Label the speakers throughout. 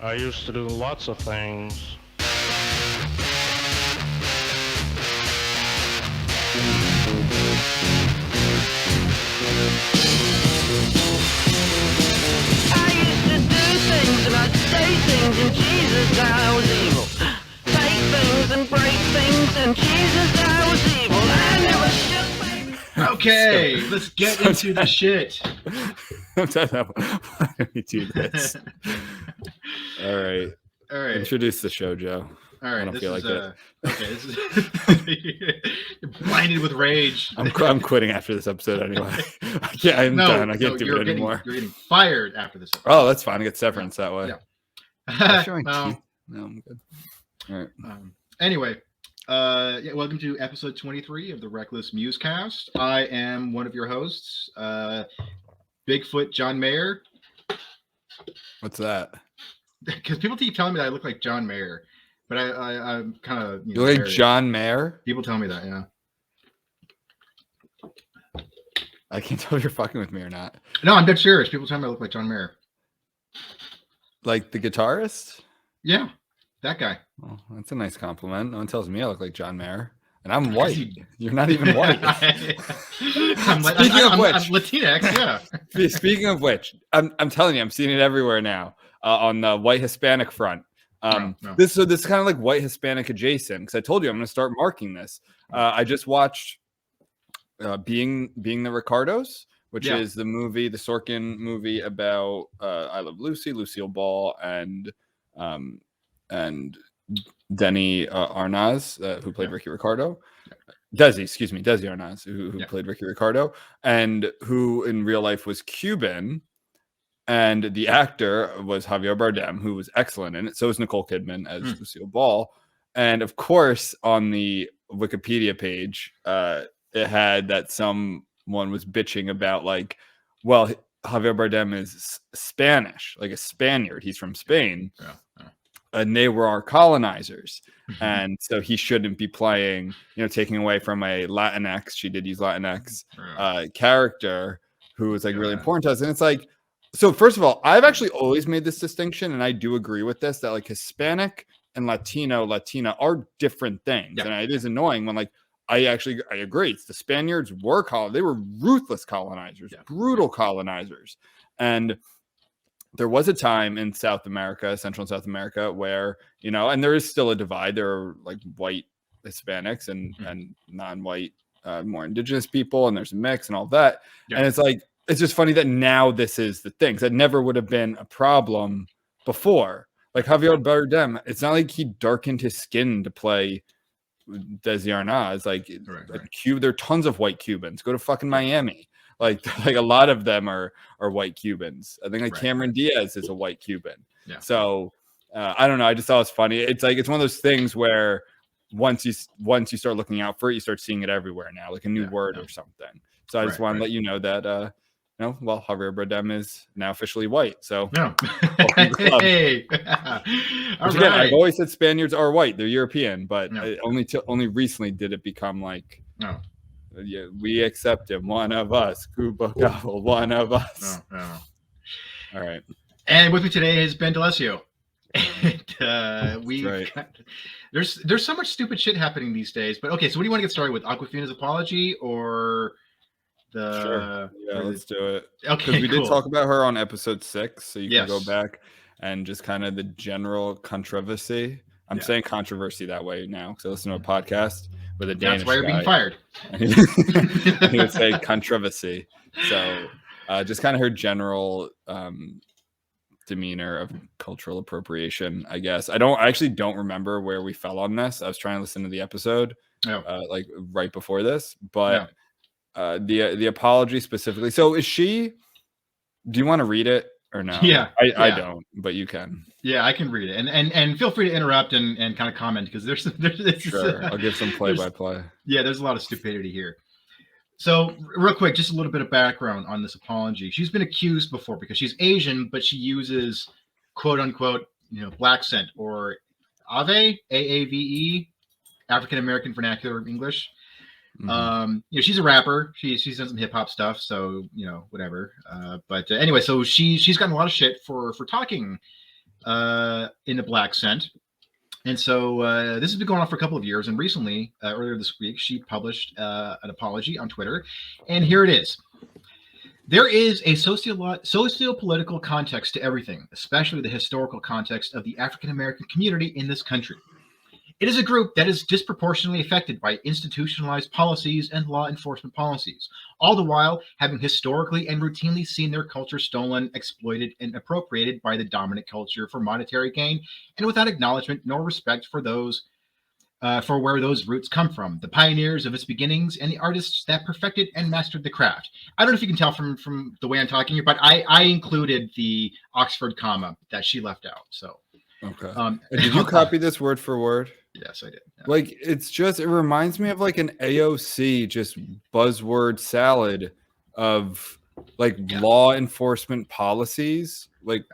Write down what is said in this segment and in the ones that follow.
Speaker 1: I used to do lots of things.
Speaker 2: I used to do things and I'd say things and Jesus, I was evil. Take things and break things and Jesus, I was evil. I never shook my...
Speaker 3: Okay, let's get into the shit.
Speaker 4: Why do we do this? All right. Introduce the show, Joe.
Speaker 3: All right.
Speaker 4: I don't feel like it.
Speaker 3: Okay. This is you're blinded with rage.
Speaker 4: I'm quitting after this episode anyway. I'm done. I can't do it anymore.
Speaker 3: You're getting fired after this episode.
Speaker 4: Oh, that's fine. I get severance that way.
Speaker 3: Yeah.
Speaker 4: No, I'm good. All right.
Speaker 3: Anyway, welcome to episode 23 of the Reckless Musecast. I am one of your hosts, Bigfoot John Mayer.
Speaker 4: What's that?
Speaker 3: Because people keep telling me that I look like John Mayer, but I'm kind of
Speaker 4: you look like John Mayer.
Speaker 3: People tell me that, yeah.
Speaker 4: I can't tell if you're fucking with me or not.
Speaker 3: No, I'm dead serious. People tell me I look like John Mayer.
Speaker 4: Like the guitarist?
Speaker 3: Yeah, that guy.
Speaker 4: Well, that's a nice compliment. No one tells me I look like John Mayer. And I'm white. You're not even white.
Speaker 3: I'm Latinx, yeah.
Speaker 4: Speaking of which, I'm telling you, I'm seeing it everywhere now on the white Hispanic front.
Speaker 3: No.
Speaker 4: This is kind of like white Hispanic adjacent because I told you I'm going to start marking this. I just watched Being the Ricardos, which is the Sorkin movie about I Love Lucy, Lucille Ball, and Denny Arnaz, who played Ricky Ricardo. Desi Arnaz, who played Ricky Ricardo, and who in real life was Cuban. And the actor was Javier Bardem, who was excellent in it. So was Nicole Kidman as Lucille Ball. And of course, on the Wikipedia page, it had that someone was bitching about like, well, Javier Bardem is Spanish, like a Spaniard. He's from Spain. And they were our colonizers. And so he shouldn't be playing, taking away from a Latinx. She did use Latinx character who was like really important to us. And it's like, so first of all, I've actually always made this distinction, and I do agree with this, that like Hispanic and Latina are different things. And it is annoying when like, I agree. It's the Spaniards they were ruthless colonizers, brutal colonizers. And there was a time in South America, Central and South America, where, and there is still a divide. There are like white Hispanics and non-white, more indigenous people, and there's a mix and all that. And it's like, it's just funny that now this is the thing. That never would have been a problem before. Like Javier Bardem, it's not like he darkened his skin to play Desi Arnaz. Like there are tons of white Cubans. Go to fucking Miami. Like a lot of them are white Cubans. I think Cameron Diaz is a white Cuban. So I don't know. I just thought it was funny. It's like it's one of those things where once you start looking out for it, you start seeing it everywhere now, like a new word or something. So I just want to let you know that Javier Bardem is now officially white. So
Speaker 3: hey.
Speaker 4: Again, I've always said Spaniards are white. They're European, but only recently did it become like we accept him, one of us. Cuba Gobble, one of us. All right.
Speaker 3: And with me today is Ben D'Alessio. And there's so much stupid shit happening these days. But okay, so what do you want to get started with? Awkwafina's apology or the?
Speaker 4: Sure. Yeah, let's do it.
Speaker 3: Okay,
Speaker 4: because we did talk about her on episode 6, so you can go back and just kind of the general controversy. I'm saying controversy that way now because I listen to a podcast with a Danish
Speaker 3: guy. That's why you're being fired.
Speaker 4: He would say controversy. So just kind of her general demeanor of cultural appropriation, I guess. I actually don't remember where we fell on this. I was trying to listen to the episode like right before this, but the apology specifically. So do you want to read it or no? I don't, but you can.
Speaker 3: Yeah, I can read it, and feel free to interrupt and kind of comment because there's
Speaker 4: I'll give some play-by-play.
Speaker 3: Yeah, there's a lot of stupidity here. So real quick, just a little bit of background on this apology. She's been accused before because she's Asian, but she uses quote unquote, black scent or AAVE, African American vernacular English. She's a rapper. She's done some hip hop stuff, so whatever. But anyway, so she's gotten a lot of shit for talking in the black scent. And so this has been going on for a couple of years. And recently, earlier this week, she published an apology on Twitter. And here it is. There is a socio-political context to everything, especially the historical context of the African-American community in this country. It is a group that is disproportionately affected by institutionalized policies and law enforcement policies, all the while having historically and routinely seen their culture stolen, exploited, and appropriated by the dominant culture for monetary gain, and without acknowledgement nor respect for those for where those roots come from, the pioneers of its beginnings, and the artists that perfected and mastered the craft. I don't know if you can tell from the way I'm talking here, but I included the Oxford comma that she left out. So,
Speaker 4: okay. Did you copy this word for word?
Speaker 3: Yes, I did. Yeah.
Speaker 4: Like, it reminds me of like an AOC just buzzword salad of like law enforcement policies. Like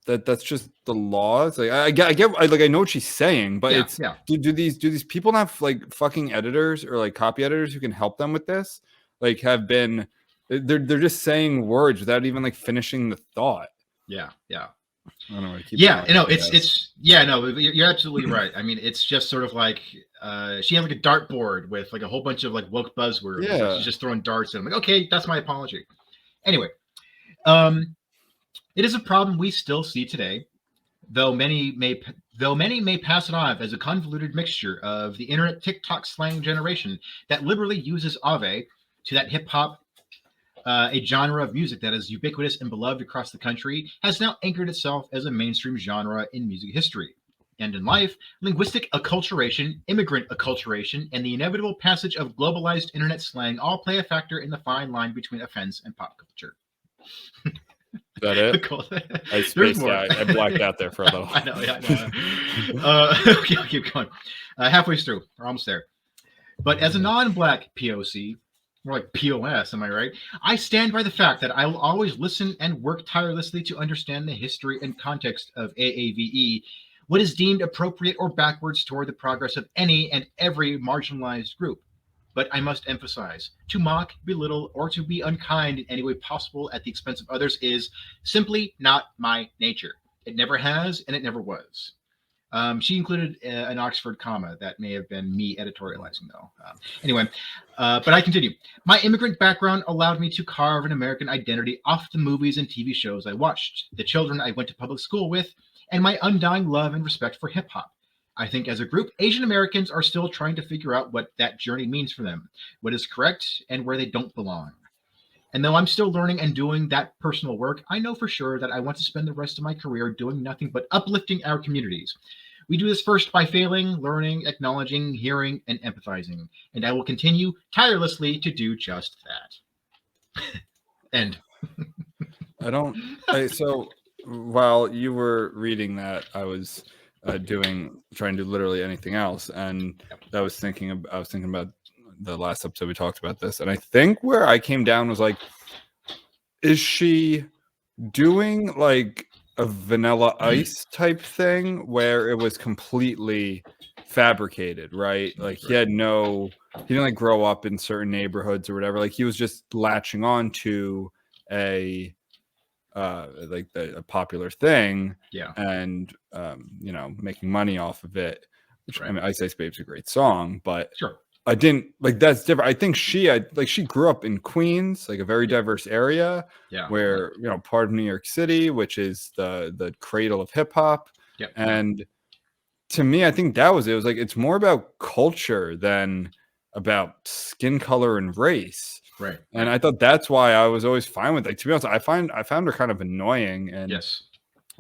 Speaker 4: that's just the laws. Like I get like I know what she's saying, but do these people have like fucking editors or like copy editors who can help them with this? Like they're just saying words without even like finishing the thought.
Speaker 3: Yeah.
Speaker 4: I don't know.
Speaker 3: You're absolutely right. I mean, it's just sort of like she had like a dartboard with like a whole bunch of like woke buzzwords.
Speaker 4: Yeah,
Speaker 3: she's just throwing darts in. I'm like, okay, that's my apology. Anyway, it is a problem we still see today, though many may pass it off as a convoluted mixture of the internet TikTok slang generation that liberally uses Ave to that hip hop. A genre of music that is ubiquitous and beloved across the country, has now anchored itself as a mainstream genre in music history. And in life, linguistic acculturation, immigrant acculturation, and the inevitable passage of globalized internet slang all play a factor in the fine line between offense and pop culture.
Speaker 4: Is that it? I spaced out. I blacked out there for a little.
Speaker 3: I know. Okay, I'll keep going. Halfway through. We're almost there. But as a non-black POC, more like POS, am I right? I stand by the fact that I will always listen and work tirelessly to understand the history and context of AAVE, what is deemed appropriate or backwards toward the progress of any and every marginalized group. But I must emphasize, to mock, belittle, or to be unkind in any way possible at the expense of others is simply not my nature. It never has, and it never was. She included an Oxford comma. That may have been me editorializing, though. Anyway, but I continue. My immigrant background allowed me to carve an American identity off the movies and TV shows I watched, the children I went to public school with, and my undying love and respect for hip-hop. I think as a group, Asian Americans are still trying to figure out what that journey means for them, what is correct, and where they don't belong. And though I'm still learning and doing that personal work, I know for sure that I want to spend the rest of my career doing nothing but uplifting our communities. We do this first by failing, learning, acknowledging, hearing, and empathizing. And I will continue tirelessly to do just that. End.
Speaker 4: So while you were reading that, I was trying to do literally anything else. And I was thinking about the last episode we talked about this. And I think where I came down was like, is she doing like a Vanilla Ice type thing where it was completely fabricated, right? Like he didn't like grow up in certain neighborhoods or whatever. Like he was just latching on to a popular thing, and making money off of it. Which, I mean, Ice Ice Babe's a great song, but I didn't like that's different. I think she grew up in Queens, like a very diverse area, where part of New York City, which is the cradle of hip hop. And to me, I think that was it. It was like it's more about culture than about skin color and race.
Speaker 3: Right.
Speaker 4: And I thought that's why I was always fine with it. To be honest, I found her kind of annoying and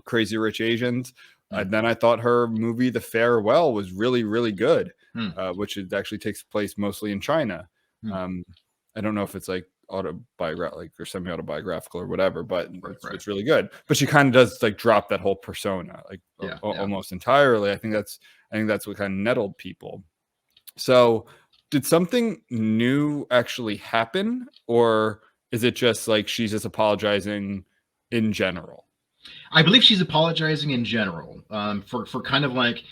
Speaker 4: Crazy Rich Asians. Then I thought her movie The Farewell was really, really good, which actually takes place mostly in China. I don't know if it's like autobiographical or semi-autobiographical or whatever, but it's really good. But she kind of does like drop that whole persona almost entirely. I think that's what kind of nettled people. So did something new actually happen, or is it just like she's just apologizing in general?
Speaker 3: I believe she's apologizing in general for kind of like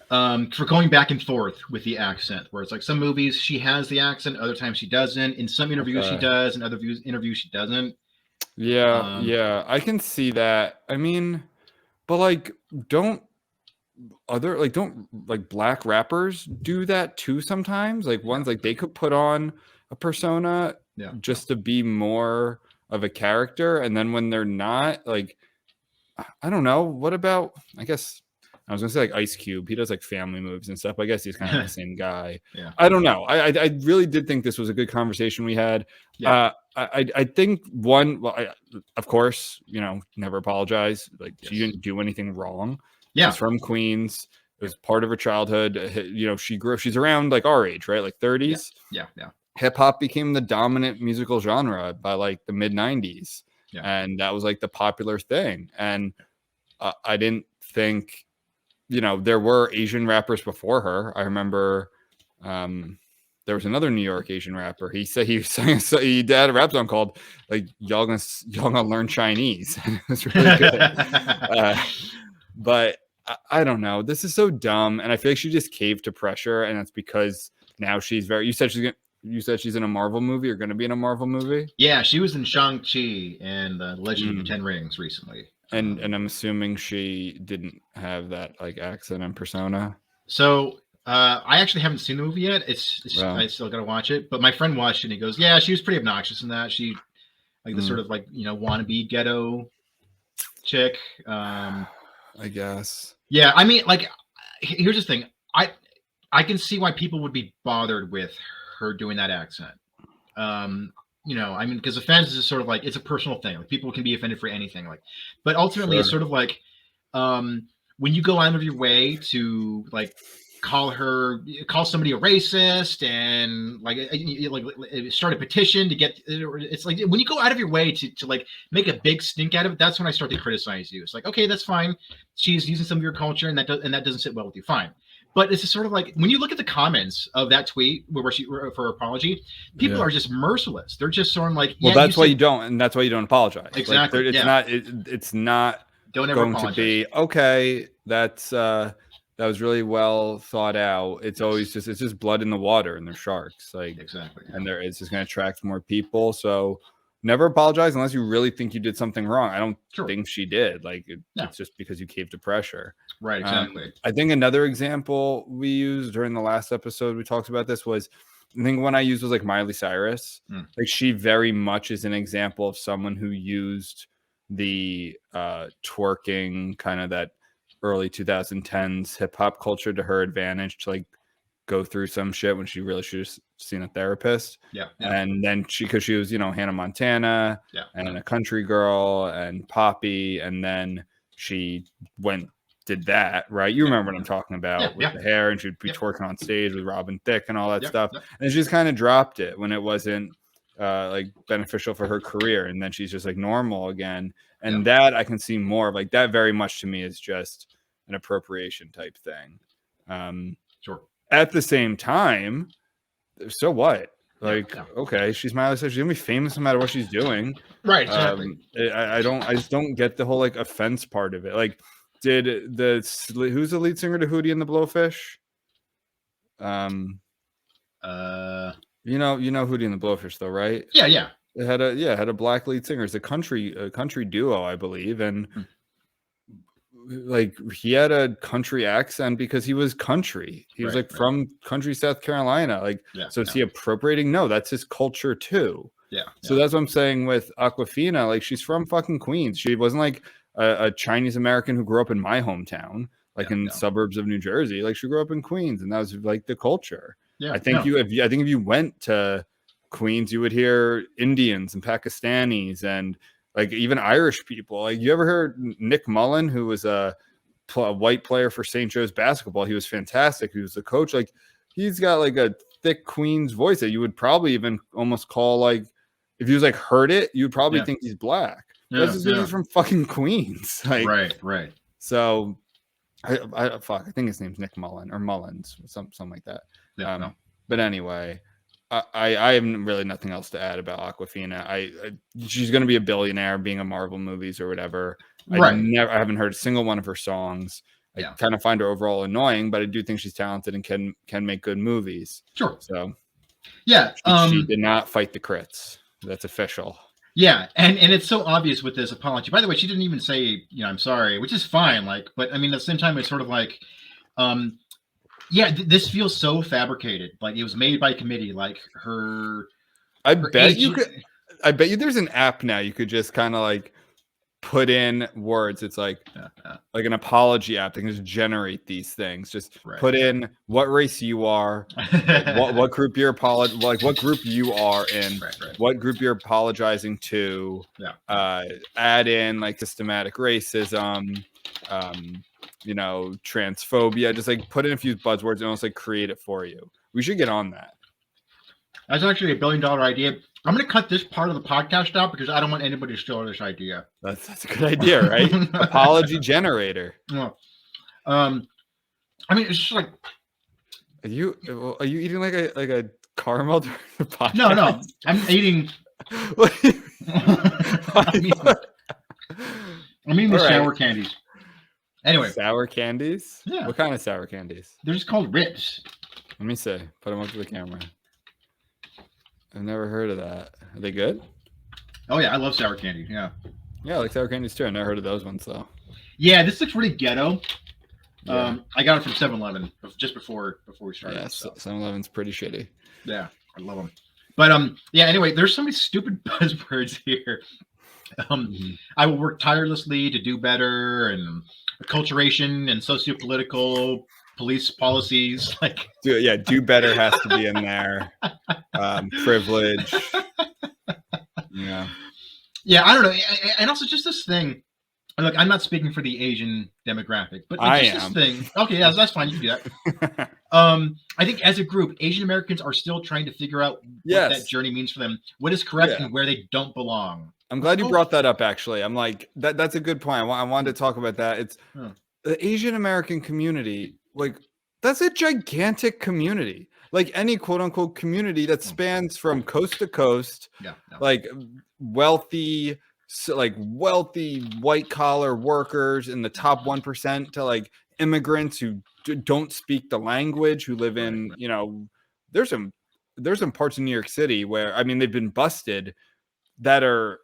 Speaker 3: for going back and forth with the accent, where it's like some movies she has the accent, other times she doesn't. In some interviews she does, in other interviews she doesn't.
Speaker 4: Yeah, I can see that. I mean, But like, don't black rappers do that too sometimes? Like ones like they could put on a persona just to be more of a character, and then when they're not, like, I don't know. What about, I guess I was gonna say like Ice Cube. He does like family moves and stuff. I guess he's kind of the same guy.
Speaker 3: Yeah.
Speaker 4: I don't know. I really did think this was a good conversation we had.
Speaker 3: Yeah.
Speaker 4: I think one, well, of course, never apologize. Like she didn't do anything wrong.
Speaker 3: Yeah.
Speaker 4: She's from Queens. It was part of her childhood. She's around like our age, right? Like 30s.
Speaker 3: Yeah.
Speaker 4: Hip hop became the dominant musical genre by like the mid 90s.
Speaker 3: Yeah.
Speaker 4: And that was like the popular thing. And I didn't think, there were Asian rappers before her. I remember there was another New York Asian rapper. He said he had a rap song called like y'all gonna learn Chinese. It was really good. But I don't know. This is so dumb, and I feel like she just caved to pressure, and it's because now she's very. You said she's in a Marvel movie or going to be in a Marvel movie.
Speaker 3: Yeah, she was in Shang-Chi and the Legend of the Ten Rings recently.
Speaker 4: And I'm assuming she didn't have that like accent and persona.
Speaker 3: So I actually haven't seen the movie yet. I still got to watch it. But my friend watched it and he goes, "Yeah, she was pretty obnoxious in that. She like the sort of like wannabe ghetto chick."
Speaker 4: I guess.
Speaker 3: Yeah, I mean, like, here's the thing. I can see why people would be bothered with her doing that accent. I mean, because offense is sort of like, it's a personal thing. Like, people can be offended for anything. Like, but ultimately, It's sort of like when you go out of your way to like call somebody a racist and like start a petition to get. It's like when you go out of your way to like make a big stink out of it. That's when I start to criticize you. It's like, okay, that's fine. She's using some of your culture, and that doesn't sit well with you. Fine. But it's just sort of like when you look at the comments of that tweet where she for her apology, people are just merciless. They're just sort of like,
Speaker 4: well, that's why you don't apologize.
Speaker 3: Exactly.
Speaker 4: Like, it's not
Speaker 3: don't ever
Speaker 4: going
Speaker 3: apologize.
Speaker 4: To be okay. That was really well thought out. It's always it's just blood in the water, and they're sharks. Like
Speaker 3: exactly,
Speaker 4: and it's just going to attract more people. So never apologize unless you really think you did something wrong. I don't think she did. Like it's just because you caved to pressure.
Speaker 3: Right, exactly.
Speaker 4: I think another example we used during the last episode we talked about this was, I think one I used was like Miley Cyrus. Like she very much is an example of someone who used the twerking kind of that early 2010s hip hop culture to her advantage to like go through some shit when she really should have seen a therapist.
Speaker 3: Yeah.
Speaker 4: And then because she was, Hannah Montana and a country girl and Poppy. And then she did that, right? You remember what I'm talking about with the hair, and she'd be twerking on stage with Robin Thicke and all that stuff. And she just kind of dropped it when it wasn't like beneficial for her career. And then she's just like normal again. And that I can see more of, like, that very much to me is just an appropriation type thing.
Speaker 3: Sure.
Speaker 4: At the same time, so what? Like, okay, she's Miley Cyrus. She's gonna be famous no matter what she's doing.
Speaker 3: Right. Exactly.
Speaker 4: I just don't get the whole like offense part of it. Like, who's the lead singer to Hootie and the Blowfish? You know Hootie and the Blowfish though, right?
Speaker 3: Yeah.
Speaker 4: It had a black lead singer. It's a country duo, I believe, and like he had a country accent because he was country. He was from country South Carolina. Like, so is he appropriating? No, that's his culture too. Yeah. So that's what I'm saying with Awkwafina. Like, she's from fucking Queens. She wasn't like a Chinese American who grew up in my hometown, like in suburbs of New Jersey. Like, she grew up in Queens, and that was like the culture. Yeah. I think if you went to Queens, you would hear Indians and Pakistanis and like even Irish people. Like, you ever heard Nick Mullen, who was a white player for St. Joe's basketball? He was fantastic. He was the coach. Like, he's got like a thick Queens voice that you would probably even almost call, like, if you was like heard it, you'd probably think he's black. That's just he's from fucking Queens. Like, right. So I think his name's Nick Mullen or Mullins, something like that. But anyway, I have really nothing else to add about Awkwafina. She's going to be a billionaire being a Marvel movies or whatever. I haven't heard a single one of her songs. I kind of find her overall annoying, but I do think she's talented and can make good movies. Sure. So she did not fight the crits. That's official.
Speaker 3: Yeah, and it's so obvious with this apology. By the way, she didn't even say, I'm sorry, which is fine. Like, but I mean, at the same time, it's sort of like, yeah, this feels so fabricated. Like it was made by committee. Like
Speaker 4: I
Speaker 3: her
Speaker 4: bet you
Speaker 3: agent.
Speaker 4: could. I bet you there's an app now you could just kind of like put in words. It's like an apology app that can just generate these things. Just put in what race you are, what group you're like what group you are in, what group you're apologizing to. Add in like systematic racism, transphobia. Just like put in a few buzzwords and almost like create it for you. We should get on that.
Speaker 3: That's actually $1 billion idea. I'm going to cut this part of the podcast out because I don't want anybody to steal this idea.
Speaker 4: That's a good idea, right? Apology generator.
Speaker 3: Well, I mean, it's just like.
Speaker 4: Are you eating like a caramel during the podcast?
Speaker 3: No. I'm eating. I'm eating the sour candies. Anyway.
Speaker 4: Sour candies?
Speaker 3: Yeah.
Speaker 4: What kind of sour candies?
Speaker 3: They're just called Rips.
Speaker 4: Let me see. Put them up to the camera. I've never heard of that. Are they good?
Speaker 3: Oh yeah, I love sour candy. Yeah.
Speaker 4: Yeah, I like sour candies too. I never heard of those ones though. Yeah,
Speaker 3: this looks really ghetto. Yeah. I got it from 7-Eleven just before we started.
Speaker 4: Yeah, 7-Eleven's pretty shitty.
Speaker 3: Yeah, I love them. But yeah. Anyway, there's so many stupid buzzwords here. I will work tirelessly to do better, and acculturation and socio-political police policies. Like,
Speaker 4: do better has to be in there. Privilege.
Speaker 3: Yeah, I don't know. And also just this thing. Look, I'm not speaking for the Asian demographic, but this thing. Okay, yeah, that's fine. You can do that. I think as a group, Asian Americans are still trying to figure out what that journey means for them, what is correct and where they don't belong.
Speaker 4: I'm glad you brought that up, actually. I'm like, that's a good point. I wanted to talk about that. It's the Asian American community, like, that's a gigantic community. Like any quote unquote community that spans from coast to coast, like wealthy white collar workers in the top 1% to like immigrants who don't speak the language, who live in, there's some parts of New York City where, I mean, they've been busted that are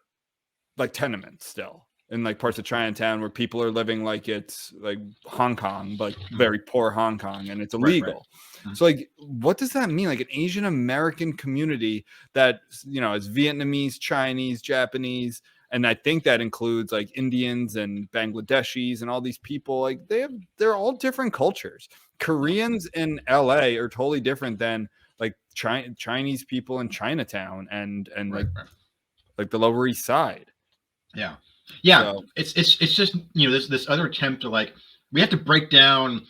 Speaker 4: like tenements still in like parts of Chinatown where people are living like it's like Hong Kong, like very poor Hong Kong, and it's illegal. So like, what does that mean? Like an Asian American community that, is Vietnamese, Chinese, Japanese, and I think that includes like Indians and Bangladeshis and all these people. Like they're all different cultures. Koreans in LA are totally different than like Chinese people in Chinatown and like the Lower East Side.
Speaker 3: Yeah. So, it's just this other attempt to like, we have to break down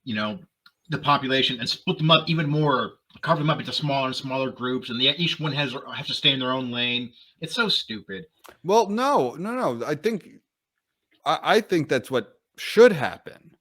Speaker 3: the population and split them up even more, carve them up into smaller and smaller groups, and each one has to stay in their own lane. It's so stupid. Well,
Speaker 4: no. I think that's what should happen.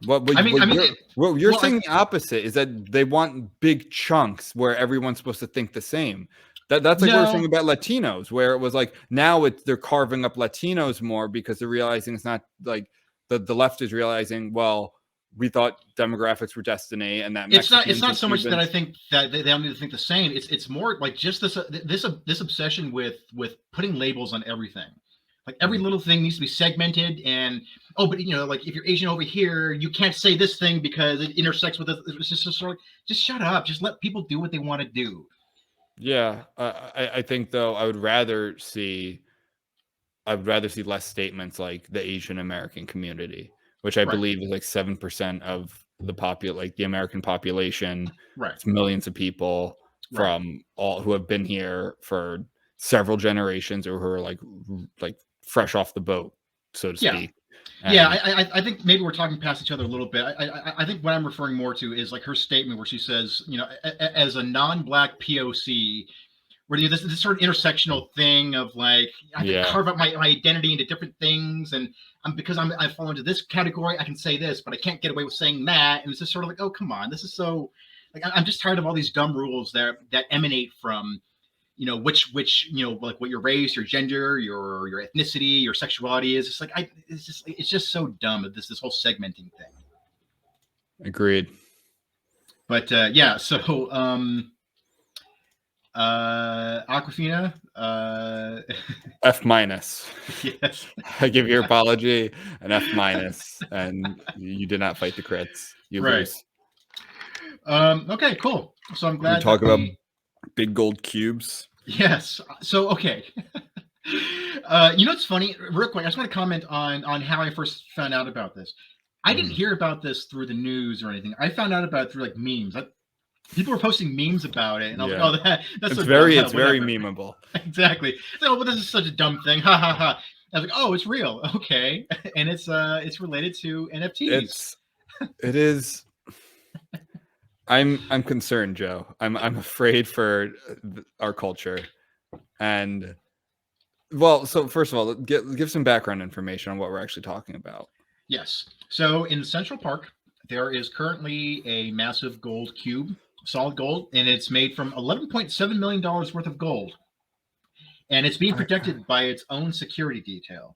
Speaker 4: What you're saying the opposite is that they want big chunks where everyone's supposed to think the same. That's like we're saying about Latinos, where it was like now they're carving up Latinos more because they're realizing it's not like the left is realizing, well, we thought demographics were destiny, and that
Speaker 3: it's not so much that I think that they don't need to think the same. It's more like just this obsession with putting labels on everything. Like every little thing needs to be segmented, and but like if you're Asian over here, you can't say this thing because it intersects with it. It's just shut up. Just let people do what they want to do.
Speaker 4: Yeah, I think though I would rather see less statements like the Asian American community, which I believe is like 7% of the the American population.
Speaker 3: Right,
Speaker 4: it's millions of people from all who have been here for several generations or who are like fresh off the boat, so to speak.
Speaker 3: I think maybe we're talking past each other a little bit. I think what I'm referring more to is like her statement where she says, as a non-Black POC, where you this sort of intersectional thing of like, I can carve up my identity into different things, and because I fall into this category, I can say this, but I can't get away with saying that. And it's just sort of like, oh, come on, this is so like, I'm just tired of all these dumb rules that emanate from which like what your race, your gender, your ethnicity, your sexuality is. It's like it's just so dumb. This whole segmenting thing.
Speaker 4: Agreed.
Speaker 3: But so Awkwafina.
Speaker 4: F minus.
Speaker 3: Yes.
Speaker 4: I give your apology an F minus, and you did not fight the crits. You
Speaker 3: Right.
Speaker 4: lose.
Speaker 3: Okay, cool. So I'm glad
Speaker 4: We talk
Speaker 3: that
Speaker 4: about big gold cubes.
Speaker 3: Yes. So okay. What's funny? Real quick, I just want to comment on how I first found out about this. I didn't hear about this through the news or anything. I found out about it through like memes. People were posting memes about it, and I was like, "Oh, that's
Speaker 4: it's
Speaker 3: so
Speaker 4: very,
Speaker 3: dumb.
Speaker 4: it's very
Speaker 3: Whatever."
Speaker 4: memeable.
Speaker 3: Exactly. So, but this is such a dumb thing. Ha ha ha. I was like, "Oh, it's real. Okay," and it's related to NFTs.
Speaker 4: It is. I'm concerned, Joe. I'm afraid for our culture, and well, so first of all, give some background information on what we're actually talking about.
Speaker 3: Yes. So in Central Park, there is currently a massive gold cube, solid gold, and it's made from $11.7 million worth of gold. And it's being protected by its own security detail.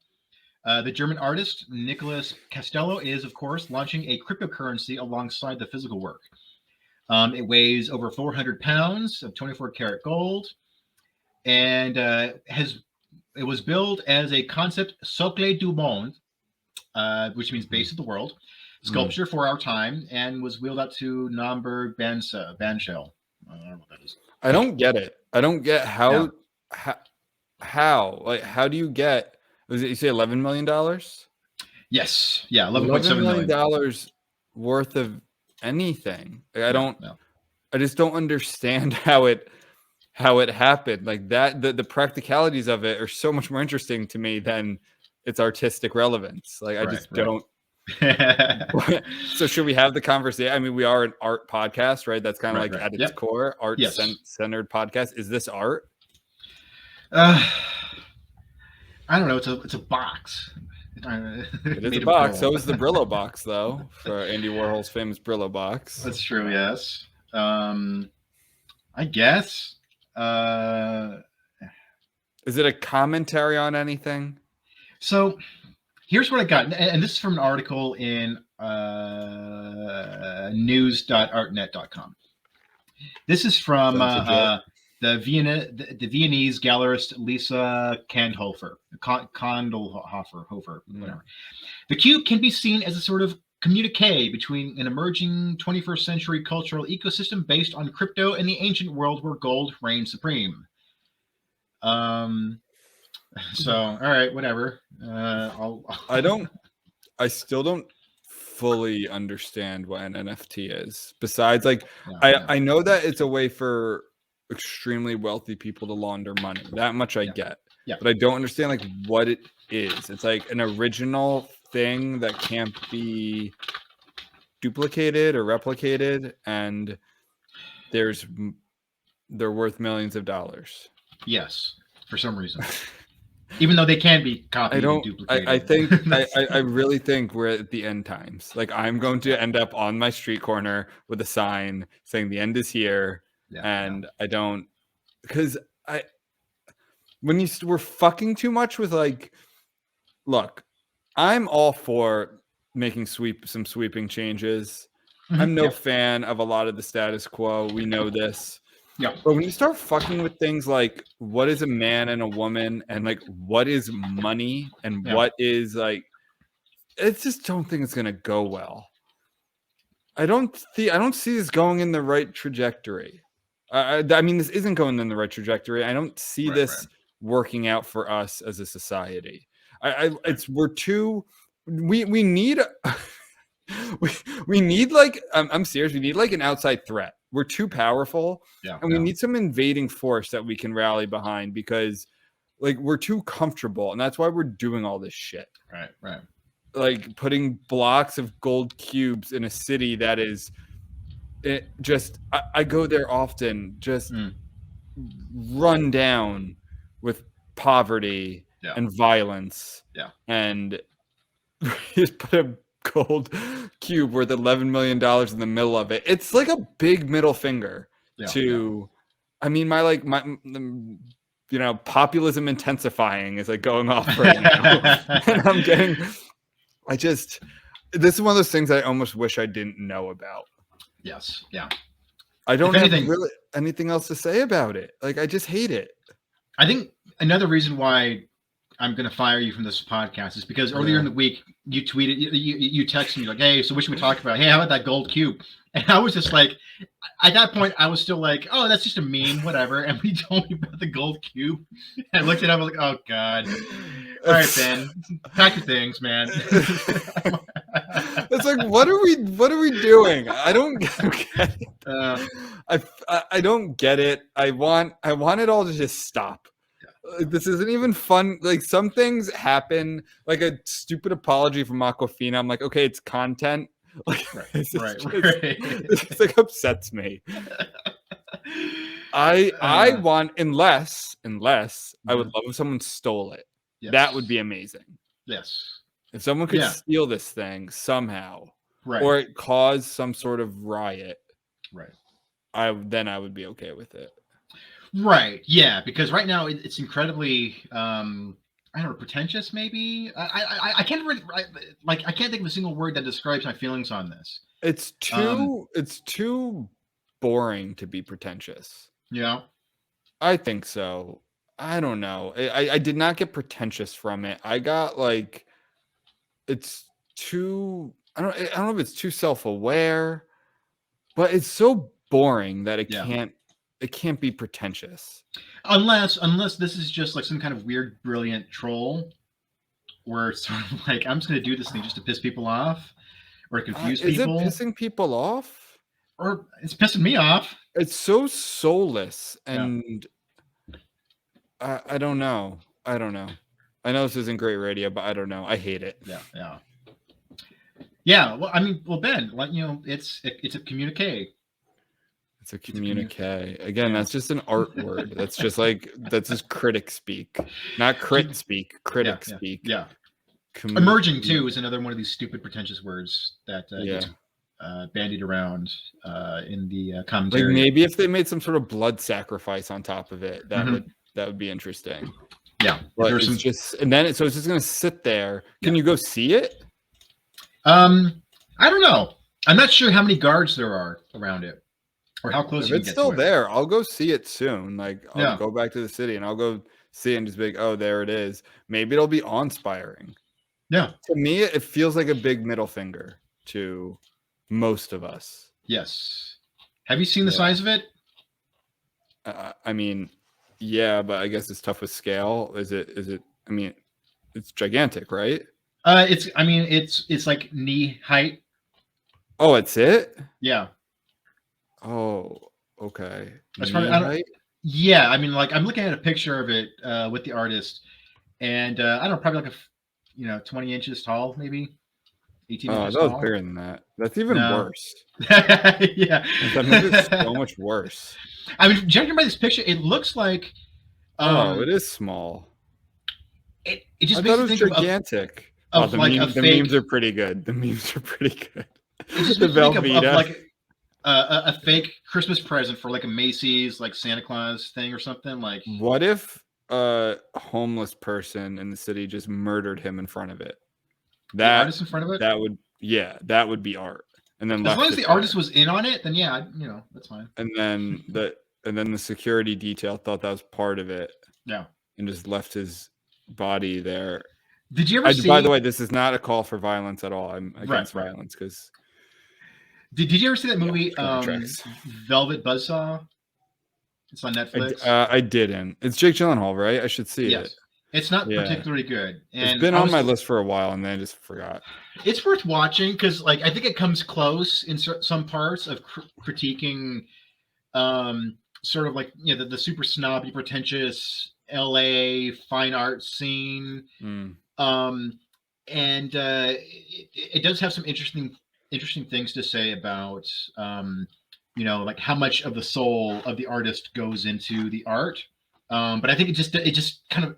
Speaker 3: The German artist, Nicholas Castello, is, of course, launching a cryptocurrency alongside the physical work. It weighs over 400 pounds of 24 karat gold, and it was billed as a concept socle du monde, which means base of the world, sculpture for our time, and was wheeled out to Naumburg Bandshell. I don't know what that is.
Speaker 4: I don't get it. I don't get how do you get? Was it you say $11 million?
Speaker 3: Yes, yeah, $11.7
Speaker 4: million worth of anything. Like, I just don't understand how it happened. Like that, the practicalities of it are so much more interesting to me than its artistic relevance. Like I just don't. So should we have the conversation? I mean, we are an art podcast, right? That's kind of like at its core, art centered podcast. Is this art?
Speaker 3: I don't know. It's a box.
Speaker 4: It is a box. So is the Brillo box, though, for Andy Warhol's famous Brillo box.
Speaker 3: That's true. Yes. I guess.
Speaker 4: Is it a commentary on anything?
Speaker 3: So here's what I got, and this is from an article in news.artnet.com. This is from the Viennese gallerist Lisa Kandhofer, whatever. The cube can be seen as a sort of communique between an emerging 21st century cultural ecosystem based on crypto and the ancient world where gold reigned supreme. So, all right, whatever.
Speaker 4: I still don't fully understand what an NFT is. Besides, I know that it's a way for extremely wealthy people to launder money. That much I get. Yeah. But I don't understand like what it is. It's like an original thing that can't be duplicated or replicated, and they're worth millions of dollars.
Speaker 3: Yes, for some reason. Even though they can be copied and duplicated.
Speaker 4: I think I really think we're at the end times. Like I'm going to end up on my street corner with a sign saying the end is here. I don't, because we're fucking too much with like, look, I'm all for making some sweeping changes. I'm no fan of a lot of the status quo. We know this. Yeah. But when you start fucking with things like what is a man and a woman and like what is money and what is like, I just don't think it's gonna go well. I don't see this going in the right trajectory. I mean, this isn't going in the right trajectory. I don't see this working out for us as a society. We need we need like I'm serious. We need like an outside threat. We're too powerful, and we need some invading force that we can rally behind because like we're too comfortable, and that's why we're doing all this shit.
Speaker 3: Right.
Speaker 4: Like putting blocks of gold cubes in a city that is. I go there often, just run down with poverty and violence. Yeah. And just put a gold cube worth $11 million in the middle of it. It's like a big middle finger to, I mean, my populism intensifying is like going off right now. And this is one of those things I almost wish I didn't know about.
Speaker 3: Yes. Yeah.
Speaker 4: I don't
Speaker 3: If
Speaker 4: have
Speaker 3: anything,
Speaker 4: really anything else to say about it. Like, I just hate it.
Speaker 3: I think another reason why I'm going to fire you from this podcast is because earlier in the week you tweeted, you texted me like, "Hey, so what should we talk about? Hey, how about that gold cube?" And I was just like, at that point, I was still like, "Oh, that's just a meme, whatever." And we told me about the gold cube. And I looked at it, I was like, "Oh God." All right, Ben, pack your things, man.
Speaker 4: It's like, what are we doing? I don't get it. I don't get it. I want it all to just stop. This isn't even fun. Like, some things happen, like a stupid apology from Awkwafina. I'm like, okay, it's content. Like,
Speaker 3: right.
Speaker 4: This like upsets me. I want, unless I would love if someone stole it.
Speaker 3: Yes.
Speaker 4: That would be amazing.
Speaker 3: Yes.
Speaker 4: If someone could steal this thing somehow,
Speaker 3: right,
Speaker 4: or it caused some sort of riot,
Speaker 3: right,
Speaker 4: I would be okay with it.
Speaker 3: Right. Yeah, because right now it's incredibly I don't know, pretentious. Maybe I can't really I can't think of a single word that describes my feelings on this.
Speaker 4: It's too boring to be pretentious.
Speaker 3: Yeah,
Speaker 4: I think so. I don't know. I did not get pretentious from it. I got like, it's too. I don't know if it's too self-aware, but it's so boring that it can't be pretentious.
Speaker 3: Unless this is just like some kind of weird, brilliant troll, where it's sort of like, I'm just going to do this thing just to piss people off or confuse people.
Speaker 4: Is it pissing people off?
Speaker 3: Or it's pissing me off.
Speaker 4: It's so soulless, and I don't know. I don't know. I know this isn't great radio, but I don't know. I hate it.
Speaker 3: Yeah. Well, I mean, Ben, like, it's a communique.
Speaker 4: It's a communique. Again, that's just an art word. That's just critic speak, not crit speak. Critic speak.
Speaker 3: Yeah. Emerging too is another one of these stupid pretentious words that gets bandied around in the commentary.
Speaker 4: Like, maybe if they made some sort of blood sacrifice on top of it, that would be interesting.
Speaker 3: Yeah,
Speaker 4: but it's just, and then so it's just gonna sit there. Can you go see it?
Speaker 3: I don't know. I'm not sure how many guards there are around it, or how close.
Speaker 4: If it's still there, I'll go see it soon. Like, I'll go back to the city and I'll go see it and just be like, oh, there it is. Maybe it'll be awe-inspiring.
Speaker 3: Yeah.
Speaker 4: To me, it feels like a big middle finger to most of us.
Speaker 3: Yes. Have you seen the size of it?
Speaker 4: I mean, yeah, but I guess it's tough with scale. Is it? I mean, it's gigantic, right?
Speaker 3: It's like knee height.
Speaker 4: Oh, it's it?
Speaker 3: Yeah.
Speaker 4: Oh, okay.
Speaker 3: Yeah, I mean, like, I'm looking at a picture of it with the artist, and I don't know, probably like 20 inches tall, maybe 18 inches tall.
Speaker 4: That was bigger than that. That's even worse.
Speaker 3: Yeah,
Speaker 4: that makes it so much worse.
Speaker 3: I mean, judging by this picture, it looks like.
Speaker 4: It is small.
Speaker 3: It just
Speaker 4: I
Speaker 3: makes
Speaker 4: thought it was gigantic. The memes are pretty good. The memes are pretty good.
Speaker 3: It just makes me think of like a fake Christmas present for like a Macy's, like Santa Claus thing or something. Like,
Speaker 4: what if a homeless person in the city just murdered him in front of it?
Speaker 3: The artist in front of it?
Speaker 4: That would be art. And then
Speaker 3: as long as the artist was in on it, then that's fine.
Speaker 4: And then the security detail thought that was part of it.
Speaker 3: Yeah.
Speaker 4: And just left his body there.
Speaker 3: Did you ever see?
Speaker 4: By the way, this is not a call for violence at all. I'm against violence because.
Speaker 3: Did you ever see that movie, Velvet Buzzsaw? It's on Netflix.
Speaker 4: I didn't. It's Jake Gyllenhaal, right? I should see it.
Speaker 3: It's not particularly good. And
Speaker 4: it's been on my list for a while, and then I just forgot.
Speaker 3: It's worth watching because, like, I think it comes close in some parts of critiquing, sort of like the super snobby, pretentious LA fine art scene. And it does have some interesting things to say about like how much of the soul of the artist goes into the art. But I think it just kind of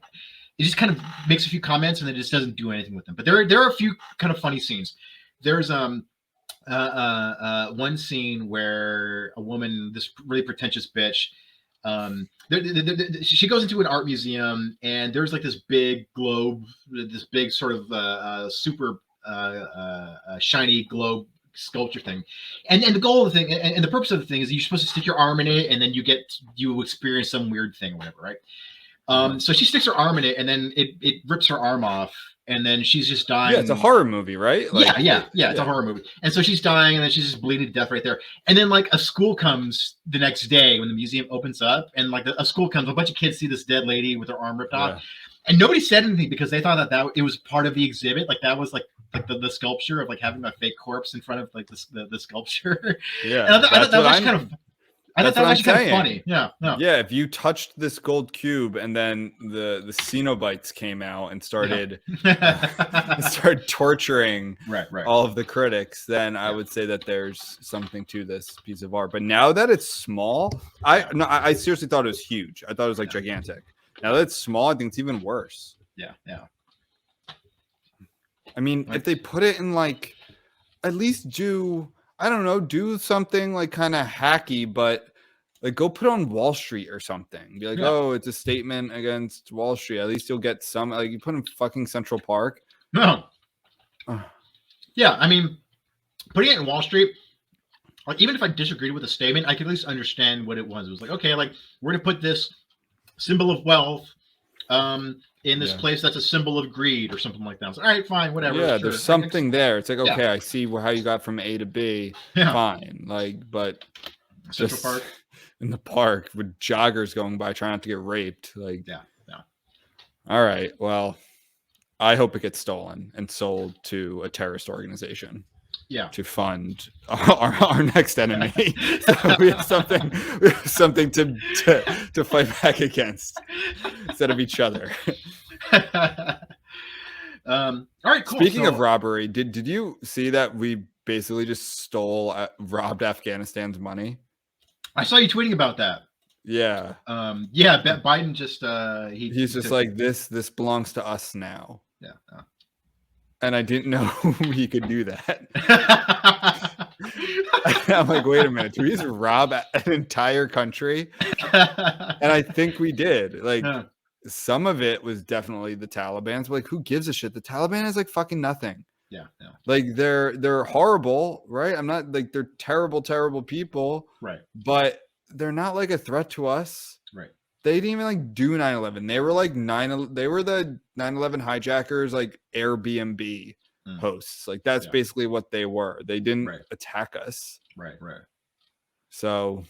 Speaker 3: makes a few comments and then it just doesn't do anything with them. But there are a few kind of funny scenes. There's one scene where a woman, this really pretentious bitch, she goes into an art museum and there's like this big globe, this big sort of super shiny globe sculpture thing, and the goal of the thing and the purpose of the thing is you're supposed to stick your arm in it, and then you experience some weird thing or whatever, right? So she sticks her arm in it, and then it rips her arm off, and then she's just dying.
Speaker 4: Yeah, it's a horror movie, right?
Speaker 3: Like, yeah, it's a horror movie. And so she's dying, and then she's just bleeding to death right there. And then like a school comes the next day when the museum opens up, and like a school comes, a bunch of kids see this dead lady with her arm ripped off, and nobody said anything because they thought that it was part of the exhibit. Like that was like the sculpture of like having a fake corpse in front of like the sculpture.
Speaker 4: Yeah,
Speaker 3: and I thought that was actually kind of. I thought that was actually kind of funny. Yeah.
Speaker 4: Yeah, if you touched this gold cube and then the Cenobites came out and started torturing all of the critics, then I would say that there's something to this piece of art. But now that it's small, I seriously thought it was huge. I thought it was like gigantic. Now that it's small, I think it's even worse.
Speaker 3: Yeah.
Speaker 4: I mean, if they put it in like, at least do something like kind of hacky, but like go put it on Wall Street or something. Be like, oh, it's a statement against Wall Street. At least you'll get some. Like you put in fucking Central Park.
Speaker 3: No. Yeah, I mean, putting it in Wall Street. Like even if I disagreed with the statement, I could at least understand what it was. It was like, okay, like we're gonna put this symbol of wealth in this place that's a symbol of greed or something like that. It's like, all right, fine, whatever.
Speaker 4: Yeah,
Speaker 3: sure.
Speaker 4: there's something there. It's like, okay, I see how you got from A to B. Fine. Like, but
Speaker 3: Central Park.
Speaker 4: In the park with joggers going by trying not to get raped. Like,
Speaker 3: yeah.
Speaker 4: All right. Well, I hope it gets stolen and sold to a terrorist organization.
Speaker 3: Yeah.
Speaker 4: To fund our next enemy. So we have something to fight back against instead of each other.
Speaker 3: All right, cool.
Speaker 4: Speaking of robbery, did you see that we basically just robbed Afghanistan's money?
Speaker 3: I saw you tweeting about that.
Speaker 4: Yeah.
Speaker 3: Biden just
Speaker 4: he's just like this belongs to us now.
Speaker 3: Yeah.
Speaker 4: And I didn't know he could do that. I'm like, wait a minute, did we just rob an entire country? And I think we did. Like some of it was definitely the Taliban's, but like who gives a shit? The Taliban is like fucking nothing.
Speaker 3: Yeah.
Speaker 4: Like they're horrible, right? I'm not like they're terrible people,
Speaker 3: right?
Speaker 4: But they're not like a threat to us,
Speaker 3: right?
Speaker 4: They didn't even like do 9/11. They were like they were the 9/11 hijackers, like Airbnb hosts. Like that's basically what they were. They didn't attack us,
Speaker 3: right?
Speaker 4: So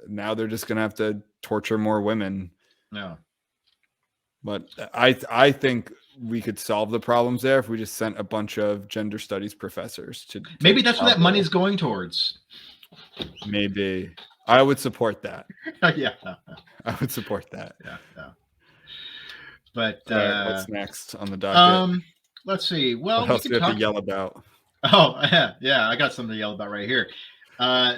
Speaker 4: now they're just gonna have to torture more women.
Speaker 3: Yeah,
Speaker 4: but I think we could solve the problems there if we just sent a bunch of gender studies professors to
Speaker 3: maybe that's what that money's going towards.
Speaker 4: Maybe I would support that.
Speaker 3: Yeah,
Speaker 4: I would support that.
Speaker 3: Yeah. But
Speaker 4: what's next on the docket?
Speaker 3: Let's see. Well,
Speaker 4: what else do we have to yell about?
Speaker 3: Oh, yeah, I got something to yell about right here.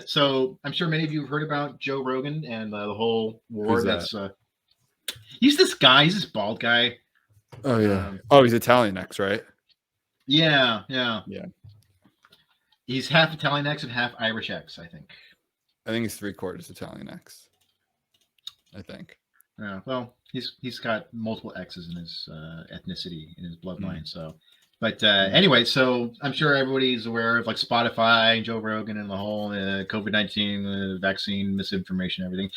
Speaker 3: So I'm sure many of you have heard about Joe Rogan and the whole war. He's this guy. He's this bald guy.
Speaker 4: Oh yeah. He's Italian next, right?
Speaker 3: Yeah. He's half Italian X and half Irish X, I think.
Speaker 4: I think he's 3/4 Italian X. I think.
Speaker 3: Yeah. Well, he's got multiple X's in his ethnicity in his bloodline. So, but anyway, so I'm sure everybody's aware of like Spotify and Joe Rogan and the whole COVID-19 vaccine misinformation, everything.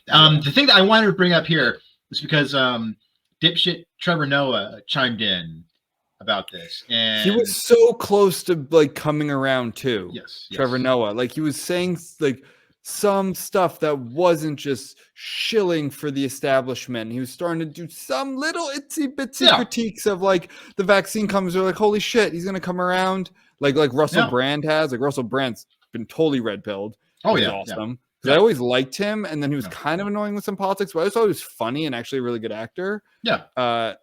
Speaker 3: The thing that I wanted to bring up here is because dipshit Trevor Noah chimed in about this, and
Speaker 4: he was so close to like coming around too.
Speaker 3: Yes.
Speaker 4: Trevor Noah, like he was saying like some stuff that wasn't just shilling for the establishment. He was starting to do some little itsy bitsy critiques of like the vaccine comes. They're like, holy shit, he's gonna come around. Like Russell Brand has. Like Russell Brand's been totally red pilled.
Speaker 3: Oh yeah,
Speaker 4: awesome. I always liked him, and then he was kind of annoying with some politics, but I always thought he was funny and actually a really good actor.
Speaker 3: Yeah.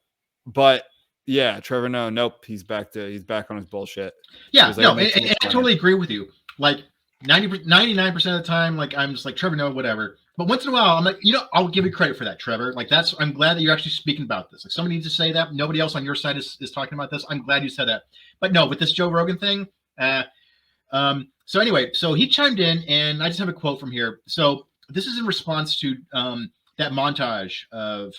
Speaker 4: But yeah, Trevor Noah, nope, he's back on his bullshit.
Speaker 3: Yeah, like, I totally agree with you. Like 99% of the time, like I'm just like Trevor Noah, whatever. But once in a while, I'm like, I'll give you credit for that, Trevor. Like I'm glad that you're actually speaking about this. Like somebody needs to say that. Nobody else on your side is talking about this. I'm glad you said that. But no, with this Joe Rogan thing, so anyway, so he chimed in, and I just have a quote from here. So this is in response to that montage of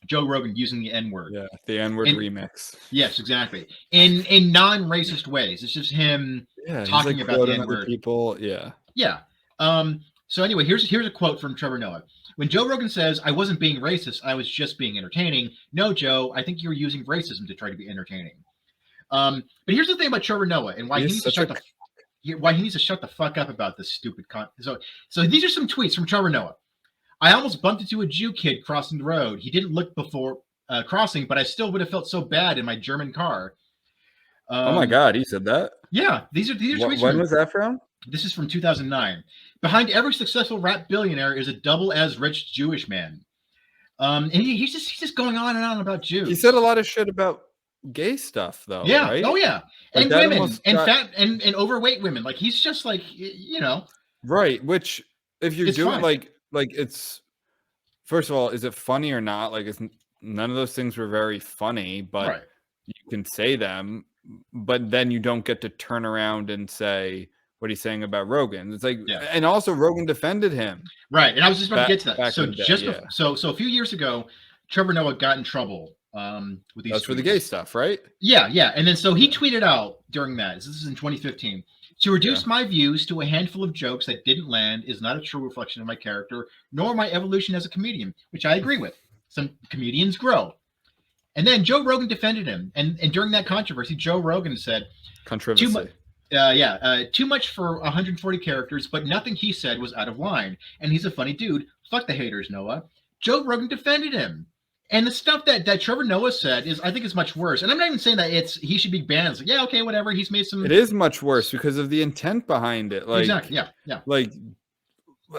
Speaker 3: Joe Rogan using the N-word.
Speaker 4: Yeah, the N-word remix.
Speaker 3: Yes, exactly. In non-racist ways. It's just him talking about the N-word.
Speaker 4: People. Yeah.
Speaker 3: Yeah. So anyway, here's a quote from Trevor Noah. When Joe Rogan says, "I wasn't being racist, I was just being entertaining." No, Joe, I think you were using racism to try to be entertaining. But here's the thing about Trevor Noah and why he needs to shut the fuck up about this stupid So these are some tweets from Trevor Noah. I almost bumped into a Jew kid crossing the road. He didn't look before crossing, but I still would have felt so bad in my German car.
Speaker 4: Oh my God, he said that?
Speaker 3: Yeah, these are tweets.
Speaker 4: When was that from?
Speaker 3: This is from 2009. Behind every successful rap billionaire is a double as rich Jewish man. And he's just going on and on about Jews.
Speaker 4: He said a lot of shit about gay stuff, though.
Speaker 3: Yeah.
Speaker 4: Right?
Speaker 3: Oh yeah.
Speaker 4: Like
Speaker 3: and women and fat and overweight women. Like he's just like, you know.
Speaker 4: Right. Which if you're doing
Speaker 3: fine.
Speaker 4: like it's, first of all, is it funny or not? Like it's none of those things were very funny, but you can say them, but then you don't get to turn around and say what he's saying about Rogan. It's like, and also Rogan defended him.
Speaker 3: Right. And I was just about to get to that. So
Speaker 4: day,
Speaker 3: so a few years ago, Trevor Noah got in trouble with these.
Speaker 4: That's for the gay stuff, right?
Speaker 3: Yeah. And then so he tweeted out during that. This is in 2015. To reduce my views to a handful of jokes that didn't land is not a true reflection of my character, nor my evolution as a comedian, which I agree with. Some comedians grow. And then Joe Rogan defended him. And during that controversy, Joe Rogan said,
Speaker 4: controversy.
Speaker 3: Too much for 140 characters, but nothing he said was out of line. And he's a funny dude. Fuck the haters, Noah. Joe Rogan defended him. And the stuff that Trevor Noah said I think is much worse. And I'm not even saying that he should be banned. It's like, yeah, okay, whatever. He's made some.
Speaker 4: It is much worse because of the intent behind it. Like,
Speaker 3: exactly. Yeah.
Speaker 4: Like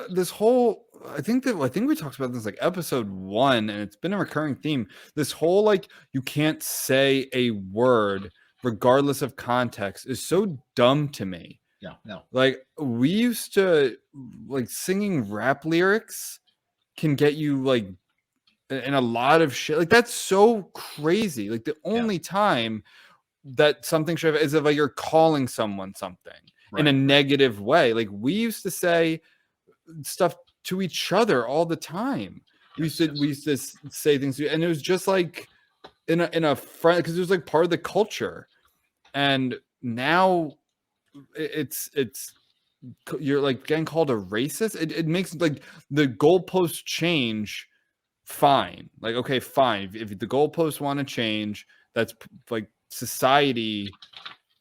Speaker 4: this whole, I think we talked about this like episode 1, and it's been a recurring theme. This whole like you can't say a word regardless of context is so dumb to me.
Speaker 3: Yeah. No.
Speaker 4: Like we used to like singing rap lyrics can get you like in a lot of shit. Like that's so crazy. Like the only time that something should have is if like you're calling someone something in a negative way. Like we used to say stuff to each other all the time. We used to say things, and it was just like in a friend, because it was like part of the culture. And now it's you're like getting called a racist. It makes like the goalposts change. Fine, like okay, fine. If the goalposts want to change, that's like society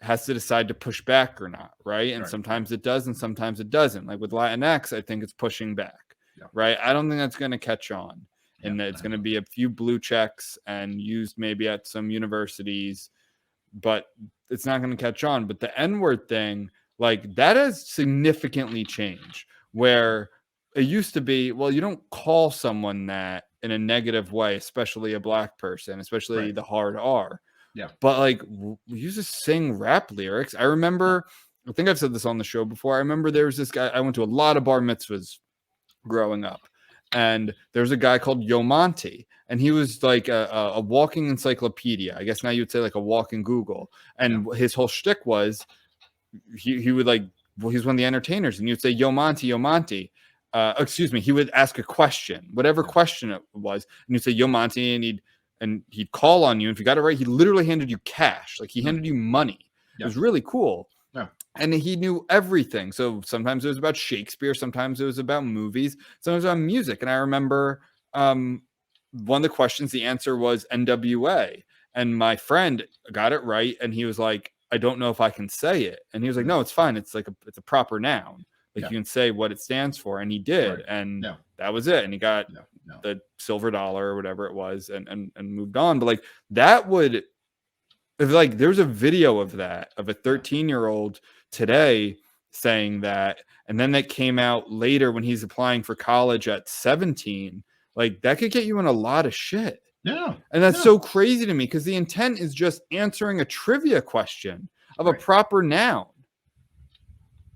Speaker 4: has to decide to push back or not, right? And sometimes it does, and sometimes it doesn't. Like with Latinx, I think it's pushing back, right? I don't think that's going to catch on, and it's going to be a few blue checks and used maybe at some universities, but it's not going to catch on. But the N-word thing, like that has significantly changed. Where it used to be, well, you don't call someone that in a negative way, especially a black person, especially the hard R. Yeah. But like we used to sing rap lyrics. I remember, I think I've said this on the show before. I remember there was this guy, I went to a lot of bar mitzvahs growing up, and there's a guy called Yo Monty, and he was like a walking encyclopedia. I guess now you'd say like a walking Google. And his whole shtick was he would like, well, he's one of the entertainers, and you'd say, Yo Monty, Yo Monty. He would ask a question, whatever question it was, and you'd say Yo Monty, and he'd call on you. If you got it right, he literally handed you cash, like he handed you money. It was really cool. Yeah. And he knew everything. So sometimes it was about Shakespeare, sometimes it was about movies, sometimes about music. And I remember one of the questions, the answer was NWA, and my friend got it right, and he was like, I don't know if I can say it, and he was like, no, it's fine. It's like it's a proper noun. Like you can say what it stands for, and he did, and that was it. And he got the silver dollar or whatever it was, and moved on. But like that would, if like there's a video of that of a 13-year-old today saying that, and then that came out later when he's applying for college at 17, like that could get you in a lot of shit. Yeah, and that's so crazy to me because the intent is just answering a trivia question of a proper noun.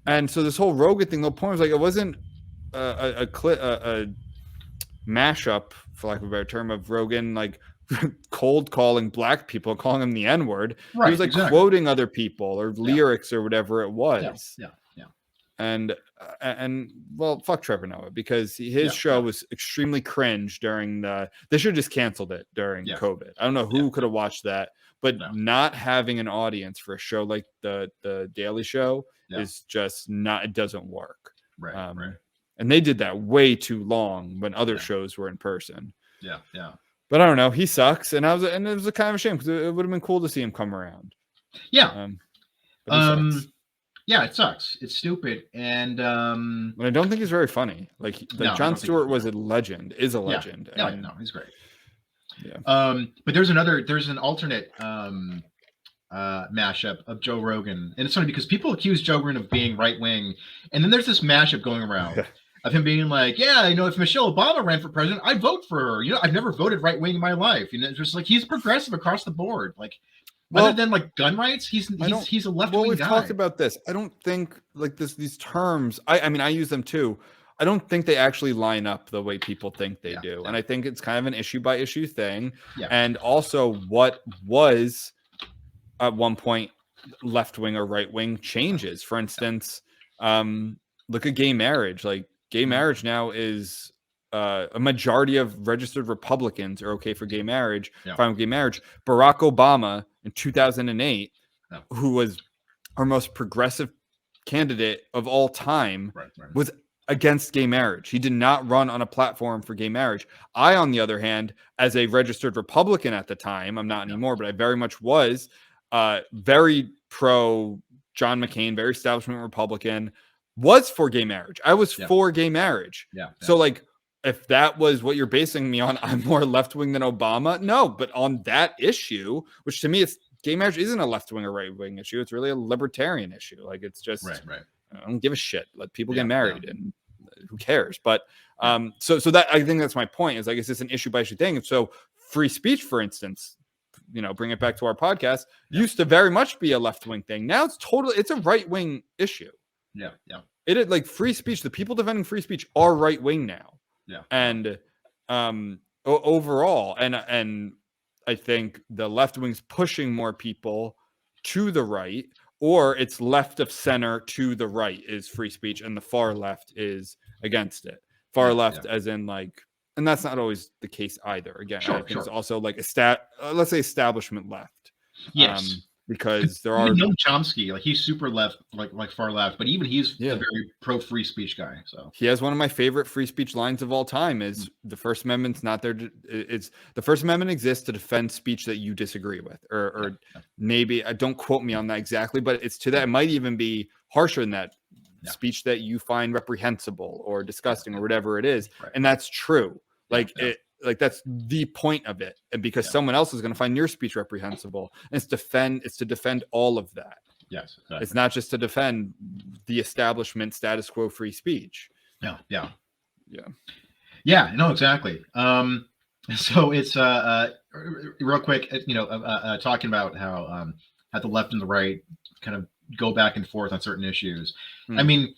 Speaker 4: And so this whole Rogan thing, the point was like it wasn't a mashup, for lack of a better term, of Rogan like cold calling black people, calling them the N-word. He was like quoting other people or lyrics or whatever it was.
Speaker 3: Yeah.
Speaker 4: and well, fuck Trevor Noah, because his show was extremely cringe during they should have just canceled it during COVID. I don't know who could have watched that, but not having an audience for a show like the Daily Show is just not, it doesn't work.
Speaker 3: Right.
Speaker 4: And they did that way too long when other shows were in person.
Speaker 3: Yeah.
Speaker 4: But I don't know. He sucks, and it was a kind of a shame, because it would have been cool to see him come around.
Speaker 3: Yeah.
Speaker 4: But he sucks.
Speaker 3: Yeah, it sucks. It's stupid, and
Speaker 4: I don't think he's very funny. Like Jon Stewart was a legend, is a legend.
Speaker 3: No, he's great.
Speaker 4: Yeah.
Speaker 3: But there's an alternate mashup of Joe Rogan, and it's funny because people accuse Joe Rogan of being right wing, and then there's this mashup going around of him being like, if Michelle Obama ran for president, I'd vote for her. I've never voted right wing in my life. It's just like he's progressive across the board. Like, other than like gun rights, he's a left wing guy.
Speaker 4: We've talked about this. I don't think like these terms. I mean, I use them too. I don't think they actually line up the way people think they do, and I think it's kind of an issue by issue thing. Yeah. And also, what was at one point left wing or right wing changes. For instance, look at gay marriage. Like, gay marriage now is a majority of registered Republicans are okay for gay marriage, fine with gay marriage. Barack Obama in 2008, who was our most progressive candidate of all time, was against gay marriage. He did not run on a platform for gay marriage. I, on the other hand, as a registered Republican at the time, I'm not anymore, but I very much was very pro John McCain, very establishment Republican, was for gay marriage. I was for gay marriage. So like, if that was what you're basing me on, I'm more left-wing than Obama. No, but on that issue, which to me, it's gay marriage isn't a left-wing or right-wing issue. It's really a libertarian issue. Like, it's just, I don't give a shit. Let people get married and who cares? But so that, I think that's my point, is I guess it's an issue by issue thing. So free speech, for instance, bring it back to our podcast, used to very much be a left-wing thing. Now it's a right-wing issue. It like free speech. The people defending free speech are right-wing now. And overall, and I think the left wing's pushing more people to the right, or it's left of center to the right is free speech, and the far left is against it. Far left, as in like, and that's not always the case either. Again, I think it's also like let's say establishment left.
Speaker 3: Yes.
Speaker 4: Because there are
Speaker 3: Noam Chomsky, like he's super left, like far left, but even he's a very pro free speech guy. So
Speaker 4: he has one of my favorite free speech lines of all time: is the First Amendment's not there. It's the First Amendment exists to defend speech that you disagree with, or maybe don't quote me on that exactly, but it's to that. It might even be harsher than that. Speech that you find reprehensible or disgusting or whatever it is, and that's true. Like it. Like that's the point of it, and because someone else is going to find your speech reprehensible, and it's to defend all of that.
Speaker 3: Yes, exactly.
Speaker 4: It's not just to defend the establishment status quo free speech.
Speaker 3: No, exactly. So it's real quick, talking about how the left and the right kind of go back and forth on certain issues. I mean,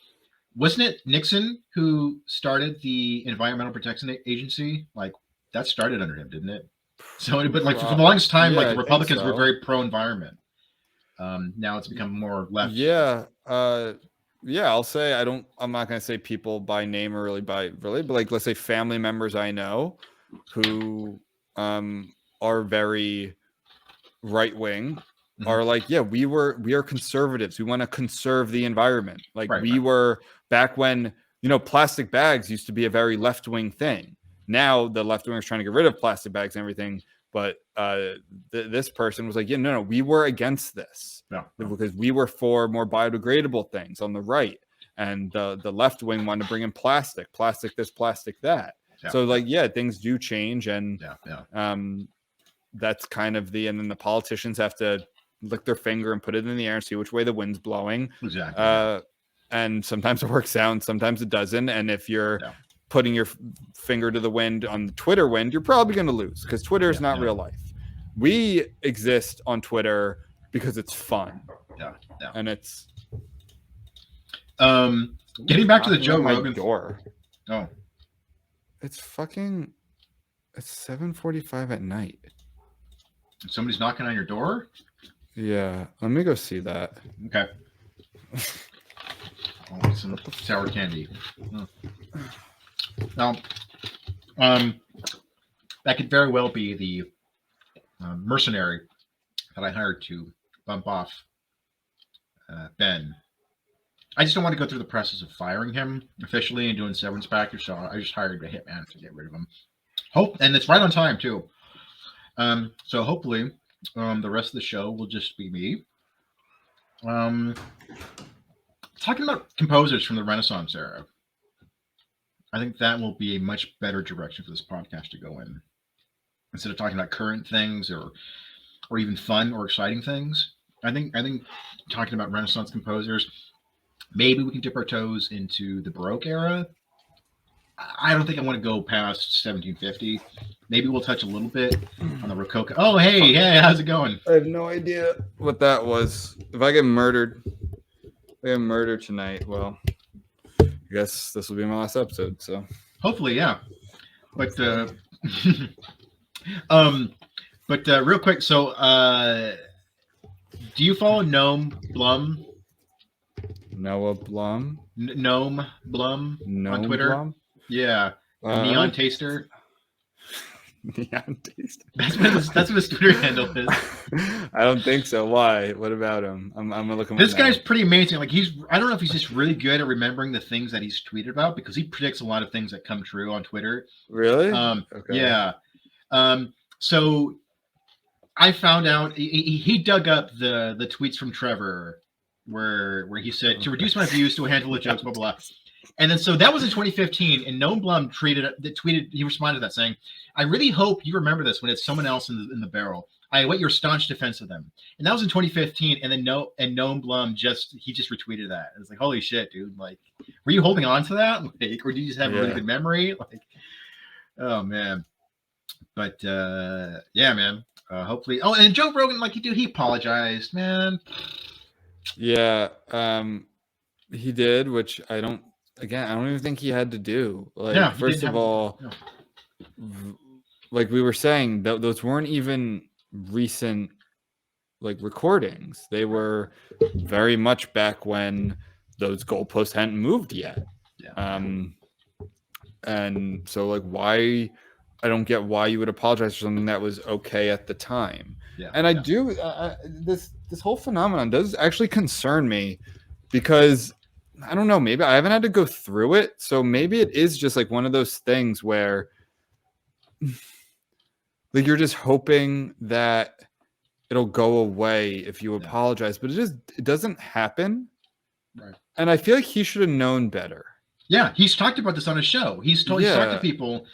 Speaker 3: wasn't it Nixon who started the Environmental Protection Agency? Like, that started under him, didn't it? So, but like for the longest time, like the Republicans were very pro-environment. Now it's become more left.
Speaker 4: I'll say I'm not going to say people by name or but like, let's say family members I know who are very right-wing are like, we are conservatives. We want to conserve the environment. Like we were back when, plastic bags used to be a very left-wing thing. Now the left wing is trying to get rid of plastic bags and everything, but this person was like, no, we were against this because we were for more biodegradable things on the right, and the left wing wanted to bring in plastic this, plastic that. So like, things do change, and that's kind of and then the politicians have to lick their finger and put it in the air and see which way the wind's blowing.
Speaker 3: Exactly.
Speaker 4: And sometimes it works out, and sometimes it doesn't. And if you're putting your finger to the wind on the Twitter wind, you're probably going to lose, because Twitter is not real life. We exist on Twitter because it's fun. And it's
Speaker 3: getting back to the Joe Rogan
Speaker 4: door.
Speaker 3: Oh,
Speaker 4: it's 7:45 at night.
Speaker 3: Somebody's knocking on your door?
Speaker 4: Yeah, let me go see that.
Speaker 3: Okay. Oh, some sour candy. Now, that could very well be the mercenary that I hired to bump off Ben. I just don't want to go through the process of firing him officially and doing severance package, so I just hired a hitman to get rid of him. And it's right on time too. So hopefully, the rest of the show will just be me. Talking about composers from the Renaissance era. I think that will be a much better direction for this podcast to go in. Instead of talking about current things or even fun or exciting things. I think talking about Renaissance composers, maybe we can dip our toes into the Baroque era. I don't think I want to go past 1750. Maybe we'll touch a little bit on the Rococo. Oh, hey, how's it going?
Speaker 4: I have no idea what that was. If I get murdered tonight, well, I guess this will be my last episode. So
Speaker 3: hopefully, yeah. But real quick, so do you follow Noah Blum? Gnome Blum on Twitter? Blum? Yeah. Neon Taster.
Speaker 4: Neon Taster.
Speaker 3: That's what his Twitter handle is.
Speaker 4: I don't think so. Why? What about him? I'm gonna look him up.
Speaker 3: This guy's pretty amazing. Like I don't know if he's just really good at remembering the things that he's tweeted about because he predicts a lot of things that come true on Twitter.
Speaker 4: Really?
Speaker 3: Okay. Yeah. So I found out he dug up the tweets from Trevor where he said to reduce my views to a handful of jokes, blah blah blah. And then so that was in 2015, and Noam Blum tweeted. He responded to that saying, "I really hope you remember this when it's someone else in the barrel. I await your staunch defense of them." And that was in 2015. And then Noam Blum just retweeted that. It's like, holy shit, dude! Like, were you holding on to that, like, or do you just have a really good memory? Like, oh man. But yeah, man. Hopefully. Oh, and Joe Rogan, like, he apologized, man.
Speaker 4: Yeah, he did, which I don't even think he had to do. Like, yeah, first of all, like we were saying, those weren't even recent like recordings. They were very much back when those goalposts hadn't moved yet. Yeah. And so like why I don't get why you would apologize for something that was okay at the time. Yeah. And I do this whole phenomenon does actually concern me because I don't know, maybe I haven't had to go through it. So maybe it is just like one of those things where like you're just hoping that it'll go away if you apologize, but it doesn't happen. Right. And I feel like he should have known better.
Speaker 3: Yeah, he's talked about this on his show. He's talked to people.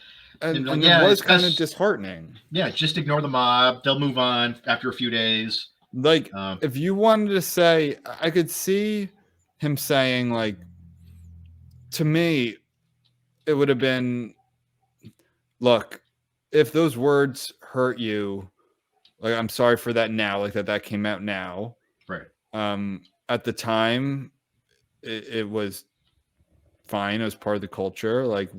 Speaker 4: And it was kind of disheartening.
Speaker 3: Yeah, just ignore the mob. They'll move on after a few days.
Speaker 4: Like, if you wanted to say, I could see him saying, like, to me, it would have been, look, if those words hurt you, like, I'm sorry for that now, like that came out now.
Speaker 3: Right.
Speaker 4: At the time, it was fine. It was part of the culture. Like,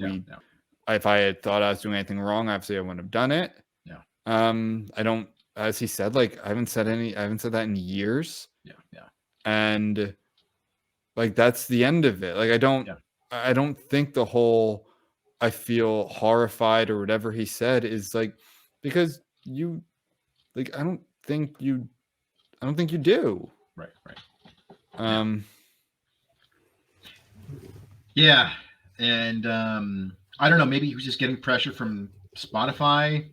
Speaker 4: if I had thought I was doing anything wrong, obviously I wouldn't have done it.
Speaker 3: Yeah.
Speaker 4: I don't, as he said, like, I haven't said that in years.
Speaker 3: Yeah. Yeah.
Speaker 4: And like, that's the end of it. Like, I don't think the whole, I feel horrified or whatever he said is like, because you, like, I don't think you do.
Speaker 3: Right. Yeah. And, I don't know, maybe he was just getting pressure from Spotify.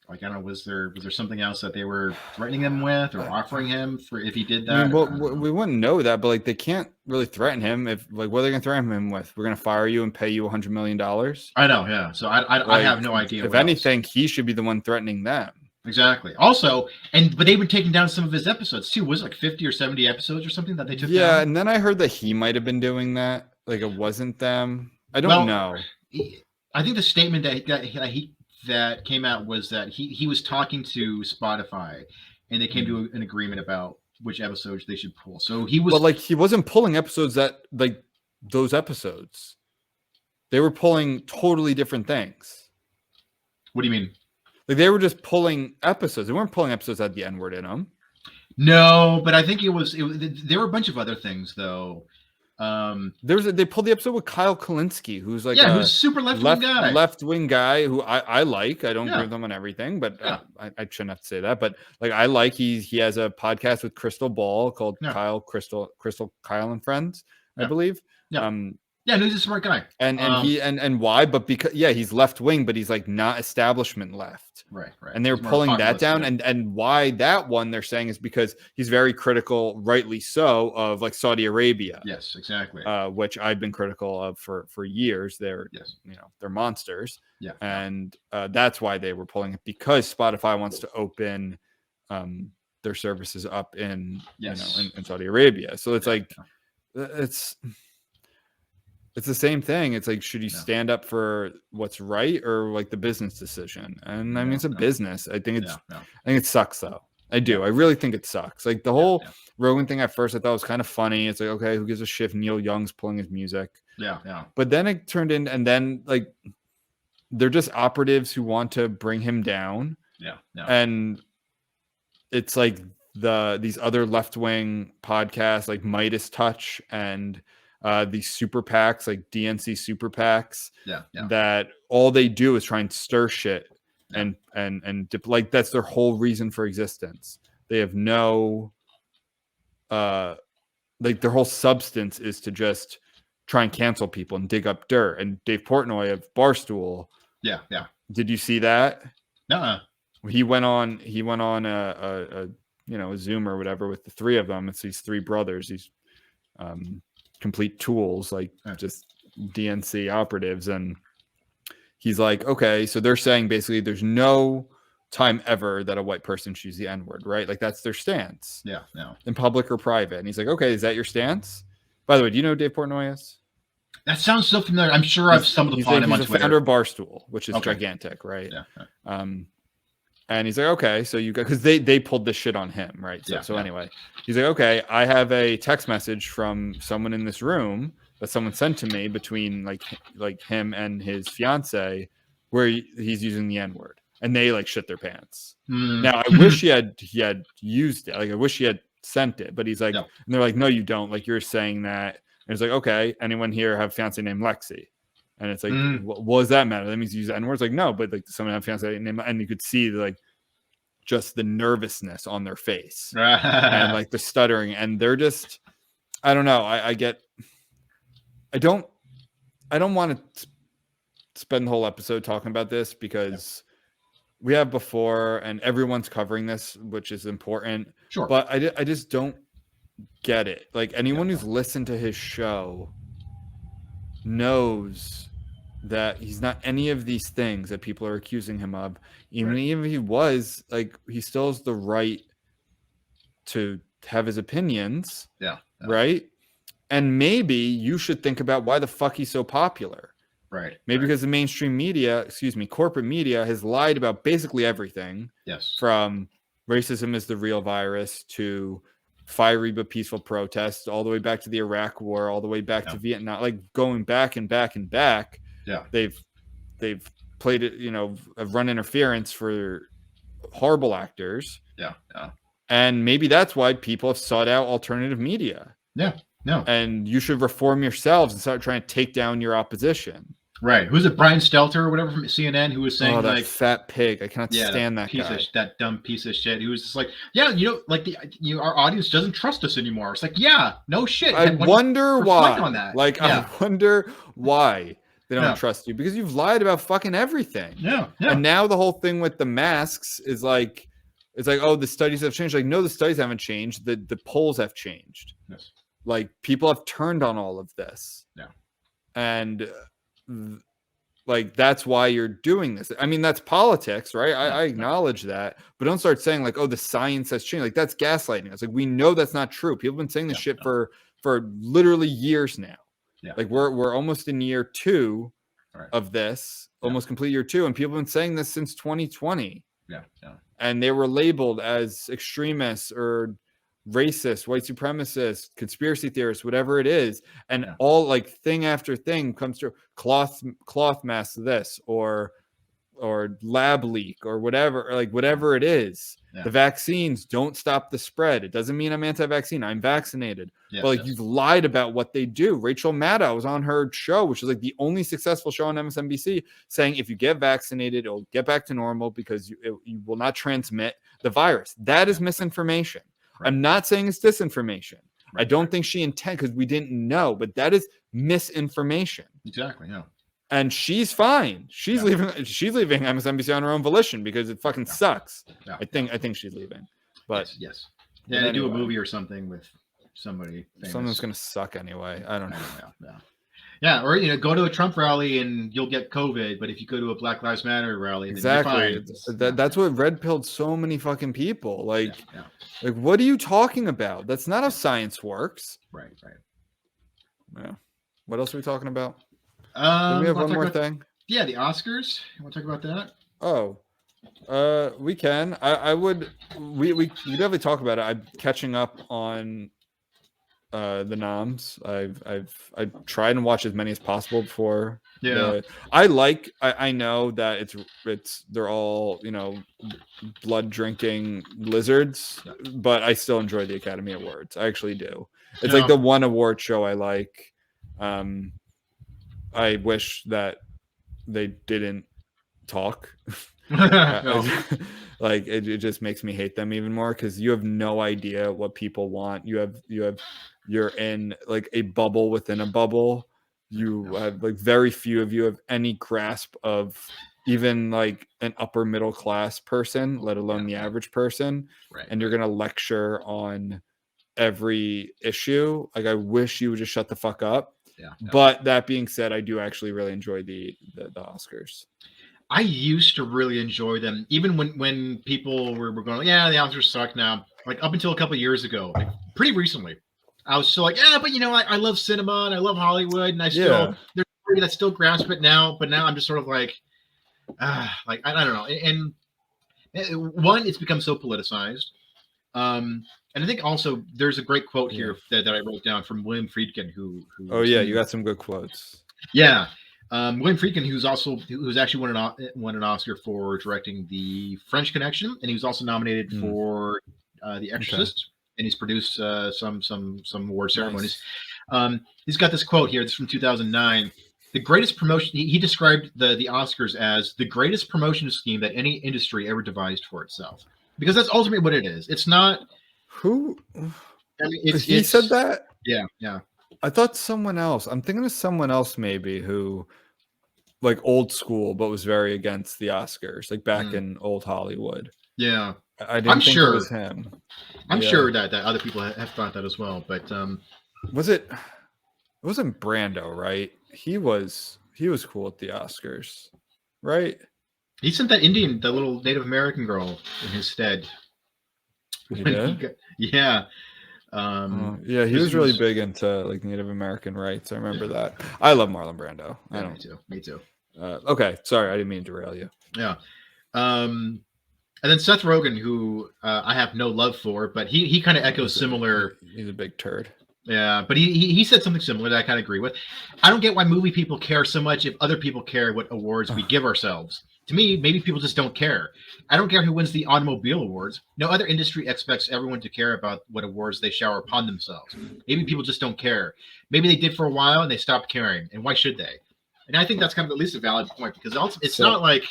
Speaker 3: Like, I don't know, was there something else that they were threatening him with or offering him for if he did that?
Speaker 4: I mean, well, we wouldn't know that, but like they can't really threaten him. If like what are they gonna threaten him with? We're gonna fire you and pay you $100 million.
Speaker 3: I know, yeah. So I have no idea.
Speaker 4: If anything, he should be the one threatening them.
Speaker 3: Exactly. Also, but they were taking down some of his episodes too. Was it like 50 or 70 episodes or something that they took down?
Speaker 4: Yeah, and then I heard that he might have been doing that. Like it wasn't them. I don't know.
Speaker 3: I think the statement that came out was that he was talking to Spotify, and they came to an agreement about which episodes they should pull. So he was,
Speaker 4: but like he wasn't pulling episodes that like those episodes. They were pulling totally different things.
Speaker 3: What do you mean?
Speaker 4: Like they were just pulling episodes. They weren't pulling episodes that had the N-word in them.
Speaker 3: No, but I think it was there were a bunch of other things though.
Speaker 4: They pulled the episode with Kyle Kalinske, who's like
Speaker 3: who's super
Speaker 4: left wing guy who I like. I don't agree with him on everything, but I shouldn't have to say that. But like I like he has a podcast with Crystal Ball called Crystal Kyle and Friends, I believe.
Speaker 3: Yeah, no, he's a smart guy.
Speaker 4: And why? But because he's left wing, but he's like not establishment left.
Speaker 3: Right.
Speaker 4: And they're pulling that down. And why that one they're saying is because he's very critical, rightly so, of like Saudi Arabia.
Speaker 3: Yes, exactly.
Speaker 4: Which I've been critical of for years. They're they're monsters.
Speaker 3: Yeah.
Speaker 4: And that's why they were pulling it, because Spotify wants to open their services up in in Saudi Arabia. So it's it's the same thing. It's like, should you stand up for what's right or like the business decision? And I mean, it's a business. I think I think it sucks though. I do. I really think it sucks. Like the whole Rogan thing at first I thought was kind of funny. It's like, okay, who gives a shit if Neil Young's pulling his music? Yeah. But then it turned in, and then like they're just operatives who want to bring him down. Yeah. And it's like these other left-wing podcasts like Midas Touch and these super PACs like DNC super PACs that all they do is try and stir shit and like that's their whole reason for existence. They have no like their whole substance is to just try and cancel people and dig up dirt. And Dave Portnoy of Barstool. Yeah. Did you see that? No. He went on a Zoom or whatever with the three of them. It's these three brothers, these complete tools, like just DNC operatives. And he's like, okay, so they're saying basically there's no time ever that a white person should use the N-word, right? Like that's their stance. Yeah. In public or private. And he's like, okay, is that your stance? By the way, do you know who Dave Portnoy is? That sounds so familiar. I'm sure I've stumbled upon him on Twitter. He's the founder of Barstool, which is gigantic, right? Yeah. And he's like, okay, so you got, because they pulled this shit on him, right? So anyway, he's like, okay, I have a text message from someone in this room that someone sent to me between like him and his fiance, where he's using the N-word, and they like shit their pants. Now I wish he had used it. Like I wish he had sent it, but he's like, and they're like, no, you don't. Like you're saying that. And it's like, okay, anyone here have a fiance named Lexi? And it's like, what does that matter? That means you use N-words? Like, no, but like someone have a fiance named, and you could see like just the nervousness on their face and like the stuttering, and they're just, I don't know. I don't want to spend the whole episode talking about this because we have before and everyone's covering this, which is important. Sure. But I just don't get it. Like anyone who's listened to his show knows that he's not any of these things that people are accusing him of. Even if he was, like, he still has the right to have his opinions. Yeah. Right. And maybe you should think about why the fuck he's so popular. Right. Maybe because the mainstream media, corporate media has lied about basically everything. Yes. From racism is the real virus to fiery but peaceful protests, all the way back to the Iraq War, all the way back to Vietnam, like going back and back and back. Yeah. They've played it, have run interference for horrible actors. Yeah. And maybe that's why people have sought out alternative media. Yeah. No. And you should reform yourselves and start trying to take down your opposition. Right. Who's it? Brian Stelter or whatever from CNN who was saying, that fat pig. I cannot stand that guy. That dumb piece of shit. He was just like, our audience doesn't trust us anymore. It's like, no shit. I wonder why. On that. Like, I wonder why they don't trust you, because you've lied about fucking everything. Yeah. And now the whole thing with the masks is like, it's like, oh, the studies have changed. Like, no, the studies haven't changed. The polls have changed. Yes. Like, people have turned on all of this. Yeah. And like, that's why you're doing this. I mean, that's politics, right? I acknowledge that, but don't start saying like, oh, the science has changed. Like, that's gaslighting. It's like, we know that's not true. People have been saying this shit for literally years now. Yeah. Like, we're almost in year 2 of this, almost complete year 2. And people have been saying this since 2020. Yeah. And they were labeled as extremists or racist, white supremacists, conspiracy theorists, whatever it is, and all like thing after thing comes through. Cloth mask this, or or lab leak or whatever, or like whatever it is.
Speaker 3: Yeah.
Speaker 4: The vaccines don't stop the spread. It doesn't mean I'm anti-vaccine. I'm vaccinated.
Speaker 3: Yes,
Speaker 4: but like
Speaker 3: yes.
Speaker 4: you've lied about what they do. Rachel Maddow was on her show, which is like the only successful show on MSNBC, saying if you get vaccinated, it'll get back to normal because you will not transmit the virus. That is misinformation.
Speaker 3: Right.
Speaker 4: I'm not saying it's disinformation. I
Speaker 3: Right.
Speaker 4: don't think she intended, because we didn't know, but that is misinformation.
Speaker 3: Exactly. Yeah.
Speaker 4: And she's fine. She's leaving MSNBC on her own volition because it fucking sucks.
Speaker 3: Yeah.
Speaker 4: I think she's leaving. But
Speaker 3: yes. Yeah, they do a movie or something with somebody famous.
Speaker 4: Something's gonna suck anyway. I don't know.
Speaker 3: Yeah, or go to a Trump rally and you'll get COVID, but if you go to a Black Lives Matter rally,
Speaker 4: exactly. That's what red pilled so many fucking people. Like what are you talking about? That's not how science works.
Speaker 3: Right.
Speaker 4: Yeah. What else are we talking about? Do we have one more thing?
Speaker 3: Yeah, the Oscars. You want to talk about that?
Speaker 4: Oh, we can. I would. We definitely talk about it. I'm catching up on the noms. I've tried and watched as many as possible before.
Speaker 3: Yeah.
Speaker 4: I know that they're all blood drinking lizards, but I still enjoy the Academy Awards. I actually do. It's like the one award show I like. I wish that they didn't talk. Like it just makes me hate them even more, because you have no idea what people want. You're in like a bubble within a bubble. You have like very few of you have any grasp of even like an upper middle class person, let alone the average person.
Speaker 3: Right.
Speaker 4: And you're gonna lecture on every issue. Like I wish you would just shut the fuck up. But that being said, I do actually really enjoy the Oscars.
Speaker 3: I used to really enjoy them, even when people were going, the Oscars suck now. Like up until a couple of years ago, like pretty recently, I was still like, but I love cinema and I love Hollywood, and I still there's somebody that still grasp it now. But now I'm just sort of like I don't know. And one, it's become so politicized. And I think also there's a great quote here that I wrote down from William Friedkin, who
Speaker 4: you got some good quotes.
Speaker 3: Yeah. William Friedkin, who's actually won an Oscar for directing The French Connection, and he was also nominated for The Exorcist, and he's produced some award ceremonies. He's got this quote here. This is from 2009. The greatest promotion. He described the Oscars as the greatest promotion scheme that any industry ever devised for itself, because that's ultimately what it is. It's not
Speaker 4: who.
Speaker 3: I mean,
Speaker 4: he said that.
Speaker 3: Yeah.
Speaker 4: I thought someone else. I'm thinking of someone else maybe who, like old school, but was very against the Oscars, like back in old Hollywood.
Speaker 3: Yeah,
Speaker 4: I didn't think it was him.
Speaker 3: I'm sure that other people have thought that as well. But
Speaker 4: was it? It wasn't Brando, right? He was cool at the Oscars, right?
Speaker 3: He sent that the little Native American girl in his stead.
Speaker 4: He did?
Speaker 3: Yeah.
Speaker 4: He was really big into like Native American rights. I remember that. I love Marlon Brando.
Speaker 3: Me too.
Speaker 4: Okay, sorry, I didn't mean to derail you.
Speaker 3: Yeah. And then Seth Rogen, who I have no love for, but he kind of echoes similar.
Speaker 4: He's a big turd.
Speaker 3: Yeah, but he said something similar that I kind of agree with. I don't get why movie people care so much if other people care what awards we give ourselves. To me, maybe people just don't care. I don't care who wins the automobile awards. No other industry expects everyone to care about what awards they shower upon themselves. Maybe people just don't care. Maybe they did for a while and they stopped caring. And why should they? And I think that's kind of at least a valid point, because it's not like,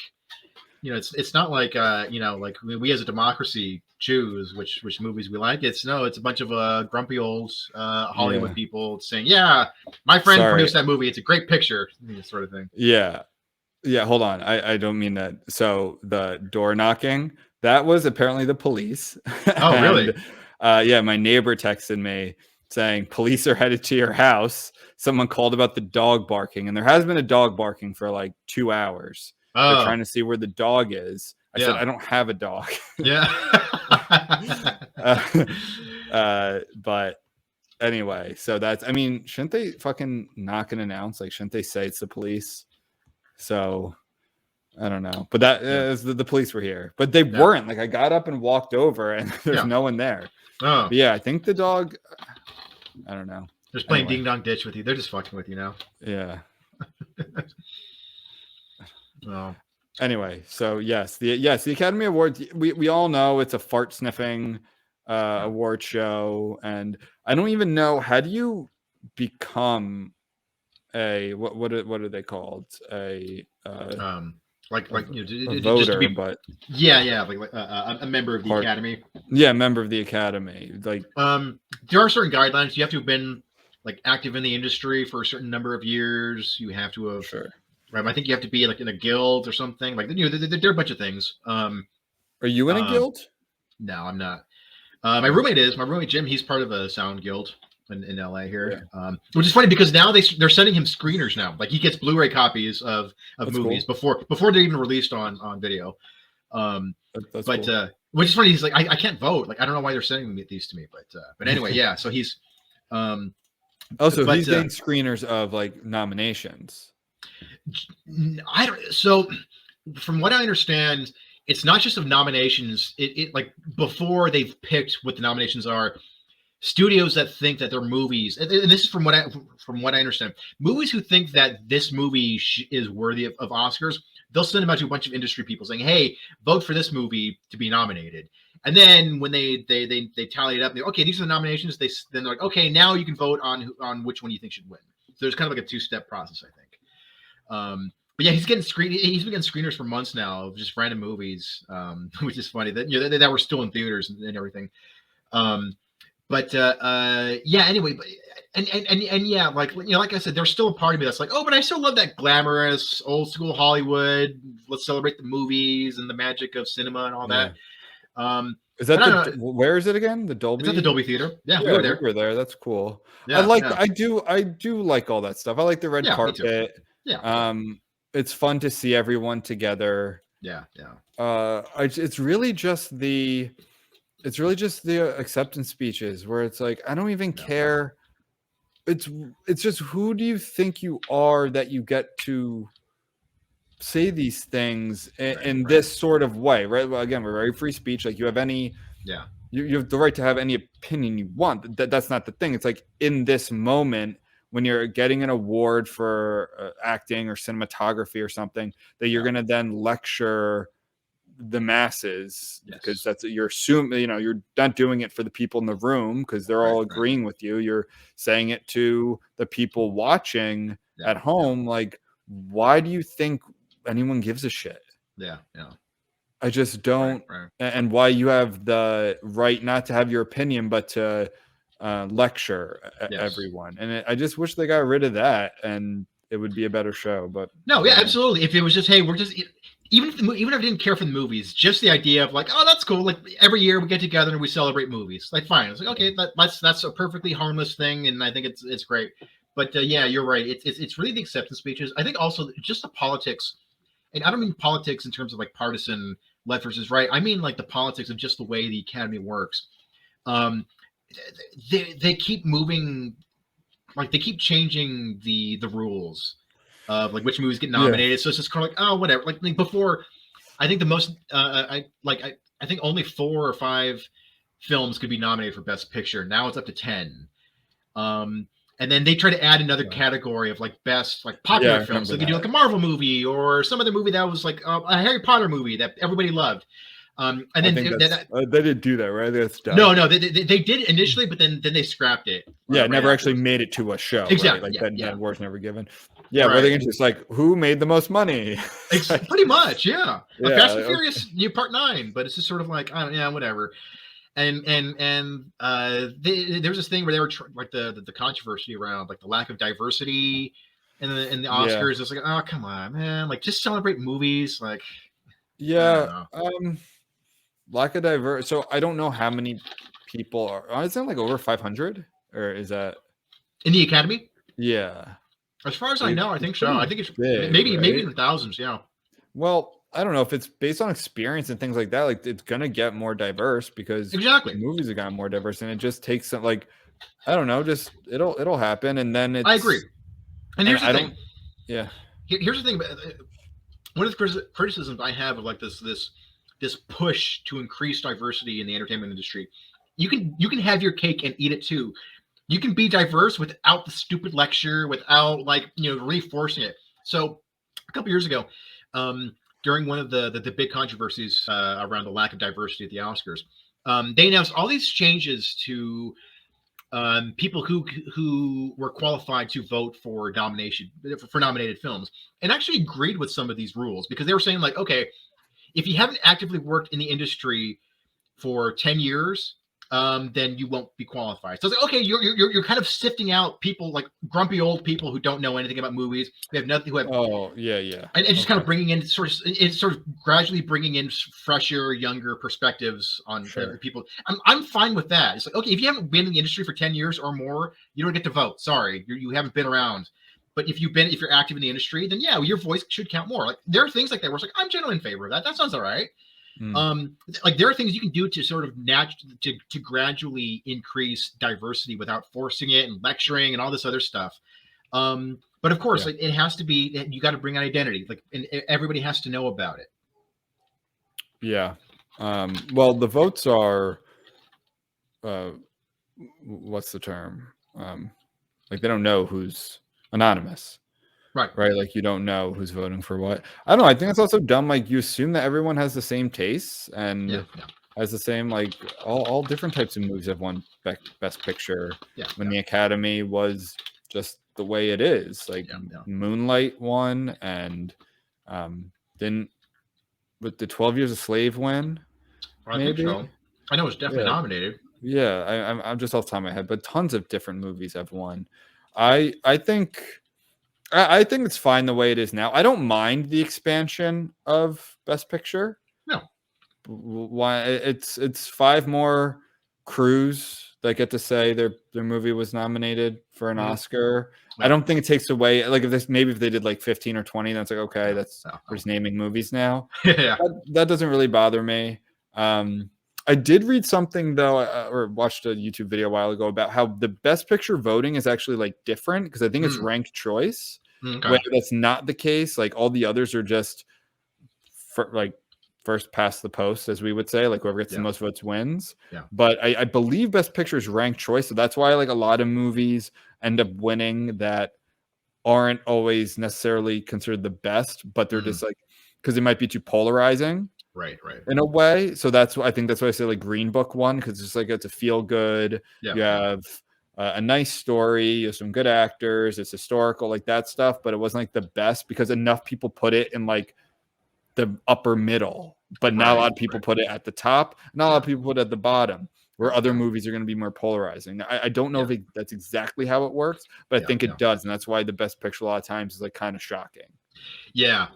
Speaker 3: it's not like, like we as a democracy choose which movies we like. It's a bunch of grumpy old Hollywood people saying, my friend produced that movie. It's a great picture, sort of thing.
Speaker 4: Yeah, hold on. I don't mean that. So the door knocking, that was apparently the police.
Speaker 3: Oh, really?
Speaker 4: My neighbor texted me saying police are headed to your house. Someone called about the dog barking, and there has been a dog barking for like 2 hours.
Speaker 3: Oh.
Speaker 4: They're trying to see where the dog is. I said, I don't have a dog.
Speaker 3: Yeah.
Speaker 4: But anyway, so shouldn't they fucking knock and announce? Like, shouldn't they say it's the police? So I don't know, but that is the police were here, but they weren't. Like I got up and walked over, and there's no one there.
Speaker 3: Oh,
Speaker 4: but I think the dog. I don't know.
Speaker 3: They're just playing ding dong ditch with you. They're just fucking with you now.
Speaker 4: Yeah.
Speaker 3: Oh.
Speaker 4: Anyway, so the Academy Awards, we all know it's a fart sniffing award show, and I don't even know, how do you become a what are they called, a
Speaker 3: voter,
Speaker 4: voter,
Speaker 3: just to be,
Speaker 4: but
Speaker 3: like a member of the Academy.
Speaker 4: Yeah, member of the Academy. Like,
Speaker 3: there are certain guidelines. You have to have been like active in the industry for a certain number of years. You have to have.
Speaker 4: sure.
Speaker 3: Right, I think you have to be like in a guild or something. Like, there are a bunch of things.
Speaker 4: Are you in a guild?
Speaker 3: No, I'm not. My roommate is. My roommate Jim. He's part of a sound guild in LA here.
Speaker 4: Yeah.
Speaker 3: Which is funny because now they're sending him screeners now. Like he gets Blu-ray copies of movies
Speaker 4: cool.
Speaker 3: before they're even released on video.
Speaker 4: That's
Speaker 3: but
Speaker 4: cool.
Speaker 3: Which is funny. He's like, I can't vote. Like I don't know why they're sending these to me. But anyway, yeah. So he's.
Speaker 4: Also, he's getting screeners of like nominations.
Speaker 3: So from what I understand, it's not just of nominations. It like before they've picked what the nominations are, studios that think that their movies, and this is from what I understand, movies who think that this movie is worthy of Oscars, they'll send them out to a bunch of industry people saying, hey, vote for this movie to be nominated. And then when they tally it up, okay, these are the nominations. Then they're like, okay, now you can vote on which one you think should win. So there's kind of like a 2-step process, I think. But yeah, he's been getting screeners for months now of just random movies, which is funny that that were still in theaters and everything. Yeah, anyway, and yeah, like like I said, there's still a part of me that's like, oh, but I still love that glamorous old school Hollywood. Let's celebrate the movies and the magic of cinema and all that.
Speaker 4: Is that where is it again? The Dolby?
Speaker 3: It's at the Dolby Theater. Yeah, we
Speaker 4: were there. That's cool.
Speaker 3: Yeah,
Speaker 4: I do like all that stuff. I like the red carpet.
Speaker 3: Yeah.
Speaker 4: It's fun to see everyone together.
Speaker 3: Yeah.
Speaker 4: It's really just the acceptance speeches where it's like, I don't even care. It's just, who do you think you are that you get to say these things in this sort of way, right? Well, again, we're very free speech. Like, you have any, you have the right to have any opinion you want. That's not the thing. It's like, in this moment, when you're getting an award for acting or cinematography or something, that you're going to then lecture the masses, because that's, you're assuming, you're not doing it for the people in the room because they're all agreeing with you. You're saying it to the people watching at home. Like, why do you think anyone gives a shit?
Speaker 3: Yeah.
Speaker 4: I just don't. Right. And why you have the right not to have your opinion, but to lecture everyone. And I just wish they got rid of that, and it would be a better show. But
Speaker 3: no, yeah, absolutely. If it was just, hey, we're just, even if I didn't care for the movies, just the idea of like, oh, that's cool. Like, every year we get together and we celebrate movies. Like, fine. It's like, okay, that's a perfectly harmless thing, and I think it's great. But yeah, you're right. It's really the acceptance speeches. I think also just the politics, and I don't mean politics in terms of like partisan left versus right. I mean like the politics of just the way the Academy works. They keep moving, like they keep changing the rules of like which movies get nominated. So it's just kind of like, oh, whatever. Like before, I think the most I think only 4 or 5 films could be nominated for Best Picture. Now it's up to 10. And then they try to add another category of like best like popular films. So they could do like a Marvel movie or some other movie that was like a Harry Potter movie that everybody loved. And then
Speaker 4: they didn't do that, right? That's done.
Speaker 3: No, they did initially, but then they scrapped it.
Speaker 4: Yeah, never actually made it to a show.
Speaker 3: Exactly.
Speaker 4: Right? Like that award's never given. Yeah, where they just like, who made the most money?
Speaker 3: Pretty much, yeah. Fast and Furious, Part 9, but it's just sort of like, yeah, whatever. And there was this thing where they were like the controversy around like the lack of diversity in the Oscars. It's like, oh, come on, man! Like, just celebrate movies, like.
Speaker 4: Yeah. Lack of diversity. So I don't know how many people are. Is that like over 500, or is that
Speaker 3: in the Academy?
Speaker 4: Yeah.
Speaker 3: As far as I know, I think so. I think it's
Speaker 4: big,
Speaker 3: maybe in the thousands. Yeah.
Speaker 4: Well, I don't know if it's based on experience and things like that. Like, it's gonna get more diverse because movies have gotten more diverse, and it just takes some, like, I don't know, just it'll happen, and then it's.
Speaker 3: I agree. And here's the thing.
Speaker 4: Yeah.
Speaker 3: Here's the thing. One of the criticisms I have of like this push to increase diversity in the entertainment industry, you can have your cake and eat it too. You can be diverse without the stupid lecture, without like reinforcing it. So a couple years ago, during one of the big controversies around the lack of diversity at the Oscars, they announced all these changes to people who were qualified to vote for nominated films, and actually agreed with some of these rules, because they were saying like, okay, if you haven't actively worked in the industry for 10 years, then you won't be qualified. So it's like, okay, you're kind of sifting out people like grumpy old people who don't know anything about movies. They have nothing. Who have and just kind of bringing in sort of gradually bringing in fresher, younger perspectives on people. I'm fine with that. It's like, okay, if you haven't been in the industry for 10 years or more, you don't get to vote. Sorry, you haven't been around. But if you're active in the industry, then yeah, your voice should count more. Like there are things like that where it's like, I'm generally in favor of that. That sounds all right. Like there are things you can do to sort of to gradually increase diversity without forcing it and lecturing and all this other stuff. But of course, like, it has to be, you got to bring out identity, like, and everybody has to know about it.
Speaker 4: Yeah. Well, the votes are, what's the term? Like they don't know who's anonymous. Right. Like you don't know who's voting for what. I don't know. I think it's also dumb. Like you assume that everyone has the same tastes and has the same, like all different types of movies have won best picture. When the Academy was just the way it is. Like Moonlight won, and then with the 12 Years a Slave win.
Speaker 3: I think so. I know it was definitely nominated.
Speaker 4: Yeah, I'm just off the top of my head, but tons of different movies have won. I think it's fine the way it is now. I don't mind the expansion of Best Picture.
Speaker 3: No.
Speaker 4: Why it's 5 more crews that get to say their movie was nominated for an Oscar. I don't think it takes away, like if they did like 15 or 20, that's like, okay, we're just naming movies now. That doesn't really bother me. I did read something though, or watched a YouTube video a while ago about how the Best Picture voting is actually like different, because I think it's ranked choice. Where that's not the case. Like all the others are just first past the post, as we would say, like whoever gets the most votes wins. But I believe Best Picture is ranked choice, so that's why like a lot of movies end up winning that aren't always necessarily considered the best, but they're just like, because it might be too polarizing.
Speaker 3: Right.
Speaker 4: In a way. So I think that's why I say like Green Book won, because it's like it's a feel good. You have a nice story, you have some good actors, it's historical, like that stuff, but it wasn't like the best because enough people put it in like the upper middle, but not a lot of people put it at the top, not a lot of people put it at the bottom, where other movies are going to be more polarizing. Now, I don't know if that's exactly how it works, but I think it does, and that's why the Best Picture a lot of times is like kind of shocking.
Speaker 3: Yeah,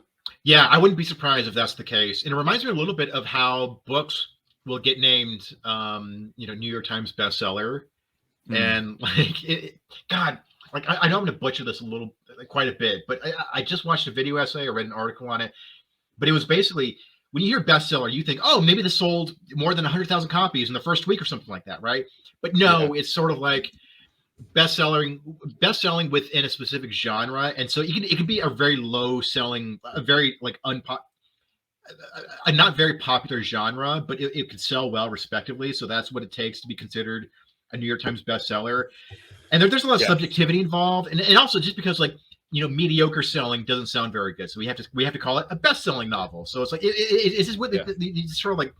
Speaker 3: I wouldn't be surprised if that's the case. And it reminds me a little bit of how books will get named, New York Times bestseller. And like, God, like I know I'm going to butcher this quite a bit, but I just watched a video essay, I read an article on it, but it was basically, when you hear bestseller, you think, oh, maybe this sold more than 100,000 copies in the first week or something like that, right? But no, it's sort of like best-selling within a specific genre, and so it can be a very low selling, a very like a not very popular genre, but it could sell well respectively. So that's what it takes to be considered a New York Times bestseller. And there's a lot of subjectivity involved, and also just because like, mediocre selling doesn't sound very good, so we have to call it a best-selling novel. So it's like it's just what it's sort of like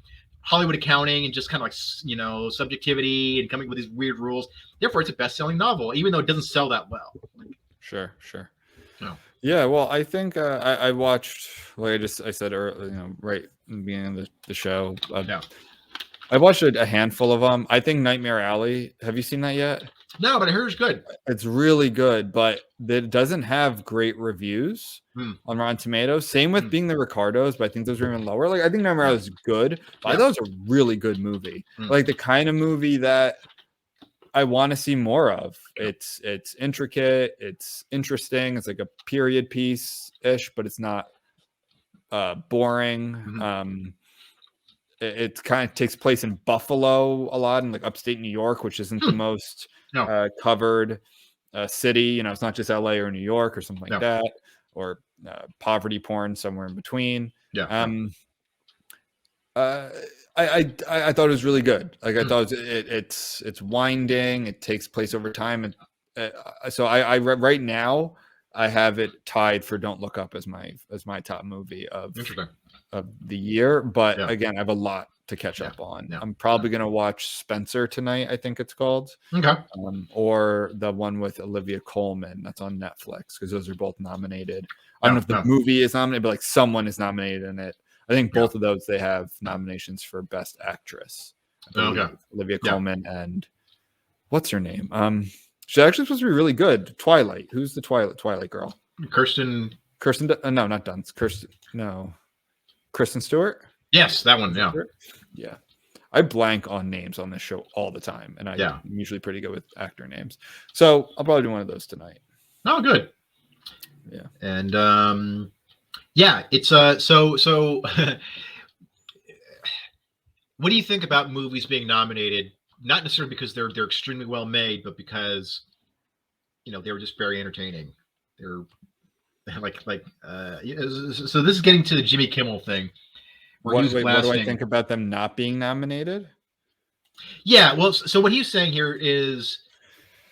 Speaker 3: Hollywood accounting and just kind of like subjectivity and coming with these weird rules. Therefore, it's a best-selling novel, even though it doesn't sell that well.
Speaker 4: Sure.
Speaker 3: No.
Speaker 4: Yeah, well, I think I watched, like I said earlier, right in the beginning of the show. I watched a handful of them. I think Nightmare Alley. Have you seen that yet?
Speaker 3: No, but I heard it's good.
Speaker 4: It's really good, but it doesn't have great reviews on Rotten Tomatoes. Same with Being the Ricardos, but I think those are even lower. Like I think Nightmare Alley is good, but I thought it was a really good movie. Like the kind of movie that I want to see more of. It's intricate, it's interesting, it's like a period piece-ish, but it's not boring. It kind of takes place in Buffalo a lot, in like upstate New York, which isn't the most covered city. It's not just LA or New York or something like that, or poverty porn somewhere in between. I thought it was really good. Like I thought it's winding. It takes place over time, and so I right now I have it tied for Don't Look Up as my top movie of the year. But again, I have a lot to catch up on. I'm probably gonna watch Spencer tonight, I think it's called.
Speaker 3: Okay.
Speaker 4: Or the one with Olivia Colman that's on Netflix, because those are both nominated. I don't know if the movie is nominated, but like someone is nominated in it. I think both of those, they have nominations for Best Actress. Olivia Colman and what's her name? She's actually supposed to be really good. Twilight. Who's the Twilight girl?
Speaker 3: Kirsten.
Speaker 4: No, not Dunst. Kristen Stewart.
Speaker 3: Yes, that one. Yeah.
Speaker 4: Yeah. I blank on names on this show all the time, and I'm usually pretty good with actor names. So I'll probably do one of those tonight.
Speaker 3: Oh, good.
Speaker 4: Yeah.
Speaker 3: And it's so what do you think about movies being nominated? Not necessarily because they're extremely well made, but because they were just very entertaining. They're so this is getting to the Jimmy Kimmel thing.
Speaker 4: What do I think about them not being nominated?
Speaker 3: Yeah, well, so what he's saying here is,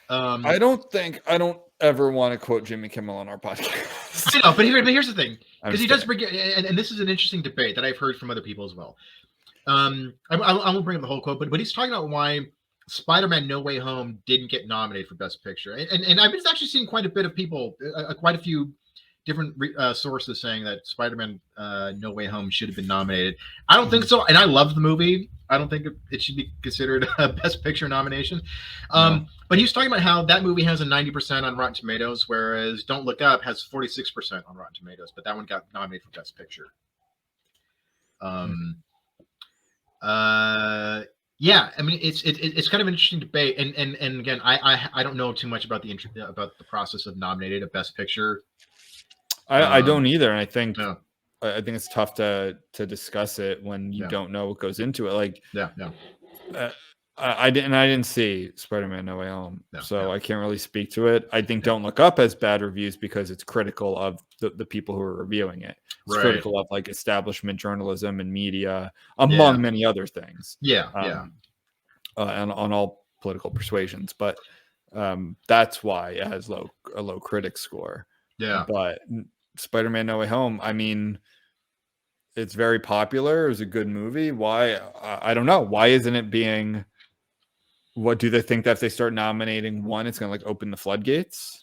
Speaker 4: I don't ever want to quote Jimmy Kimmel on our podcast.
Speaker 3: I know, but here's the thing, because he does bring, and this is an interesting debate that I've heard from other people as well. I won't bring up the whole quote, but he's talking about why Spider-Man: No Way Home didn't get nominated for Best Picture, and I've been actually seeing quite a bit of people, quite a few different sources saying that Spider-Man No Way Home should have been nominated. I don't think so, and I love the movie. I don't think it should be considered a Best Picture nomination. But he was talking about how that movie has a 90% on Rotten Tomatoes, whereas Don't Look Up has 46% on Rotten Tomatoes, but that one got nominated for Best Picture. Yeah, I mean it's kind of an interesting debate, and again, I don't know too much about the process of nominating a Best Picture.
Speaker 4: I don't either, and I think it's tough to discuss it when you don't know what goes into it. Like, I didn't see Spider-Man: No Way Home, so I can't really speak to it. I think Don't Look Up has bad reviews because it's critical of the people who are reviewing it. It's critical of like establishment journalism and media, among many other things. And on all political persuasions, but that's why it has a low critic score. But Spider-Man: No Way Home, I mean, it's very popular. It was a good movie. Why? I don't know. Why isn't it being? What do they think that if they start nominating one, it's going to like open the floodgates?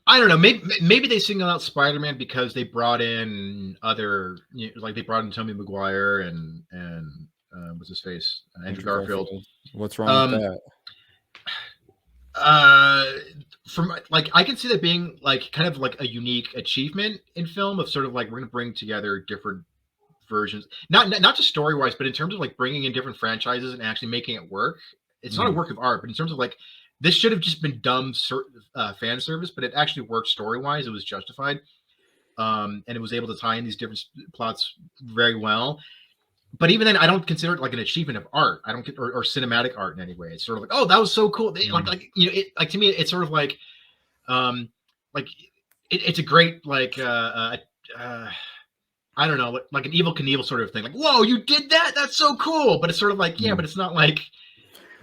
Speaker 3: I don't know. Maybe they single out Spider-Man because they brought in other, like they brought in Tobey Maguire and what's his face, Andrew Garfield.
Speaker 4: What's wrong with
Speaker 3: that? From like, I can see that being like kind of like a unique achievement in film of sort of like we're going to bring together different versions, not just story wise, but in terms of like bringing in different franchises and actually making it work. It's not a work of art, but in terms of like this should have just been dumb fan service, but it actually worked story wise. It was justified, and it was able to tie in these different plots very well. But even then, I don't consider it like an achievement of art. I don't get or cinematic art in any way. It's sort of like, oh, that was so cool. Like to me, it's sort of like it's a great like I don't know, like an Evel Knievel sort of thing. Like, whoa, you did that? That's so cool. But it's sort of like, but it's not like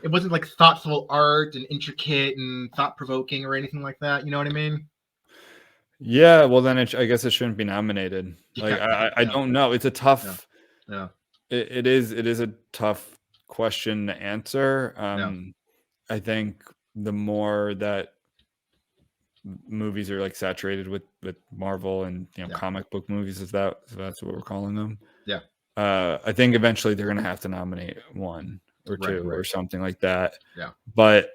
Speaker 3: it wasn't like thoughtful art and intricate and thought provoking or anything like that. You know what I mean?
Speaker 4: Yeah. Well, then I guess it shouldn't be nominated. Like I don't know. It's a tough.
Speaker 3: Yeah.
Speaker 4: It is a tough question to answer. I think the more that movies are like saturated with Marvel and comic book movies, that's what we're calling them. I think eventually they're gonna have to nominate one or two or something like that. But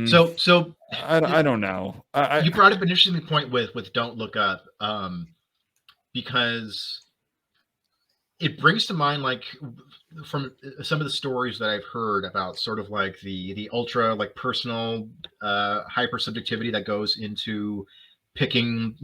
Speaker 3: so
Speaker 4: I don't know.
Speaker 3: You brought up an interesting point with Don't Look Up, because it brings to mind, like, from some of the stories that I've heard about sort of like the ultra like personal hyper subjectivity that goes into picking,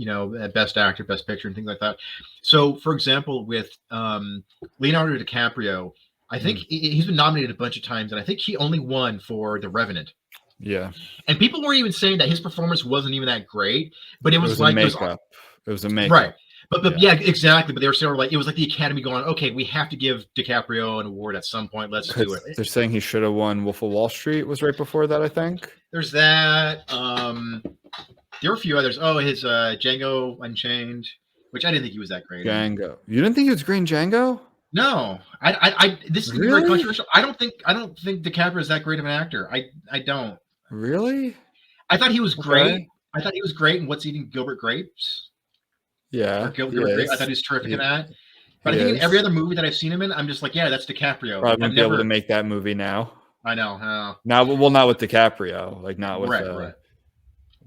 Speaker 3: best actor, best picture, and things like that. So, for example, with Leonardo DiCaprio, I think he's been nominated a bunch of times, and I think he only won for The Revenant.
Speaker 4: Yeah.
Speaker 3: And people were even saying that his performance wasn't even that great, but it was like
Speaker 4: makeup. It was a makeup.
Speaker 3: Right. But yeah, exactly. But they were sort of like, it was like the Academy going, okay, we have to give DiCaprio an award at some point. Let's do it.
Speaker 4: They're saying he should have won Wolf of Wall Street was right before that, I think.
Speaker 3: There's that. There were a few others. Oh, his Django Unchained, which I didn't think he was that great in.
Speaker 4: Django. You didn't think he was Green Django?
Speaker 3: No, I this is gonna be very
Speaker 4: Really?
Speaker 3: controversial. I don't think DiCaprio is that great of an actor. I don't.
Speaker 4: Really?
Speaker 3: I thought he was
Speaker 4: Okay.
Speaker 3: great. I thought he was great in What's Eating Gilbert Grapes.
Speaker 4: Yeah.
Speaker 3: Or Gilbert Grape. I thought he was terrific in that. But I think in every other movie that I've seen him in, I'm just like, yeah, that's DiCaprio.
Speaker 4: Probably wouldn't
Speaker 3: I've
Speaker 4: be able to
Speaker 3: never.
Speaker 4: make that movie now.
Speaker 3: I know.
Speaker 4: Now, well, not with DiCaprio, like not with
Speaker 3: Right.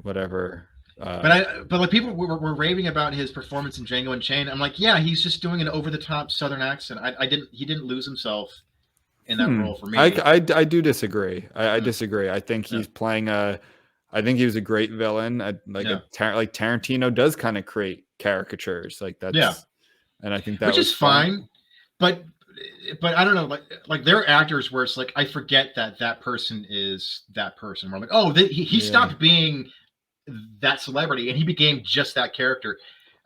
Speaker 4: whatever.
Speaker 3: But like people were raving about his performance in Django Unchained. I'm like, yeah, he's just doing an over the top Southern accent. He didn't lose himself in that role for me.
Speaker 4: I do disagree. I disagree. I think he's playing a. I think he was a great villain. Like Tarantino does kind of create caricatures like that.
Speaker 3: Yeah,
Speaker 4: and I think that
Speaker 3: which
Speaker 4: was
Speaker 3: is fine. But I don't know. Like there are actors where it's like I forget that person is that person. We're like, oh, he stopped being that celebrity and he became just that character.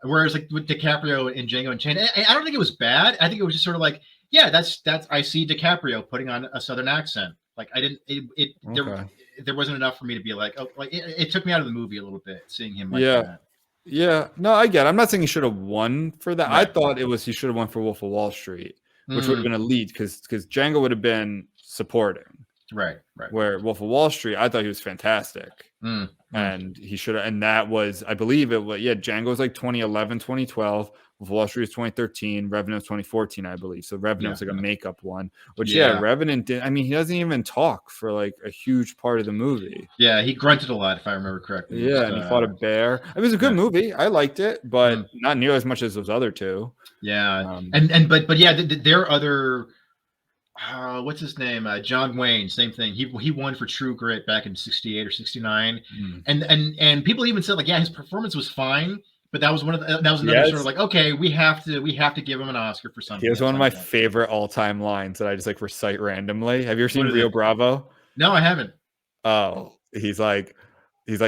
Speaker 3: Whereas like with DiCaprio and Django Unchained, I don't think it was bad. I think it was just sort of like, yeah, that's I see DiCaprio putting on a Southern accent. Like I didn't there wasn't enough for me to be like, oh, like it took me out of the movie a little bit seeing him like that.
Speaker 4: Yeah, no, I get it. I'm not saying he should have won for that.
Speaker 3: Right.
Speaker 4: I thought he should have won for Wolf of Wall Street, which would have been a lead because Django would have been supporting.
Speaker 3: Right.
Speaker 4: Where Wolf of Wall Street, I thought he was fantastic. And he should have, and that was, I believe it was, Django was like 2011, 2012. Wolf of Wall Street was 2013. Revenant was 2014, I believe. So Revenant was like a makeup one, which Revenant did. I mean, he doesn't even talk for like a huge part of the movie.
Speaker 3: Yeah, he grunted a lot, if I remember correctly.
Speaker 4: Yeah, and he fought a bear. It was a good movie. I liked it, but not near as much as those other two.
Speaker 3: Yeah, but yeah, there are other. What's his name? John Wayne. Same thing. He won for True Grit back in '68 or '69, and people even said like, yeah, his performance was fine, but that was another sort of like, okay, we have to give him an Oscar for something.
Speaker 4: He was one of my favorite all-time lines that I just like recite randomly. Have you ever seen Rio Bravo?
Speaker 3: No, I haven't.
Speaker 4: Oh, he's like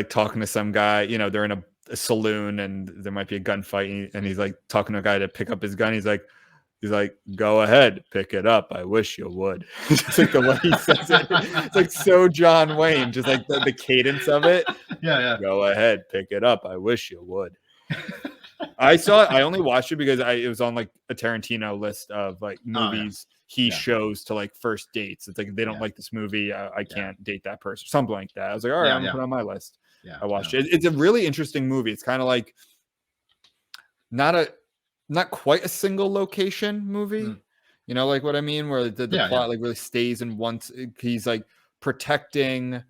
Speaker 4: talking to some guy. You know, they're in a saloon and there might be a gunfight, and he's like talking to a guy to pick up his gun. He's like, go ahead, pick it up. I wish you would. Just like the way he says it. It's like so John Wayne, just like the cadence of it.
Speaker 3: Yeah.
Speaker 4: Go ahead, pick it up. I wish you would. I saw it. I only watched it because it was on like a Tarantino list of like movies he shows to like first dates. It's like, if they don't like this movie, I can't date that person. Something like that. I was like, all right, I'm going to put it on my list. Yeah, I watched it. It's a really interesting movie. It's kind of like not quite a single location movie, you know, like what I mean, where the plot like really stays in one. He's like protecting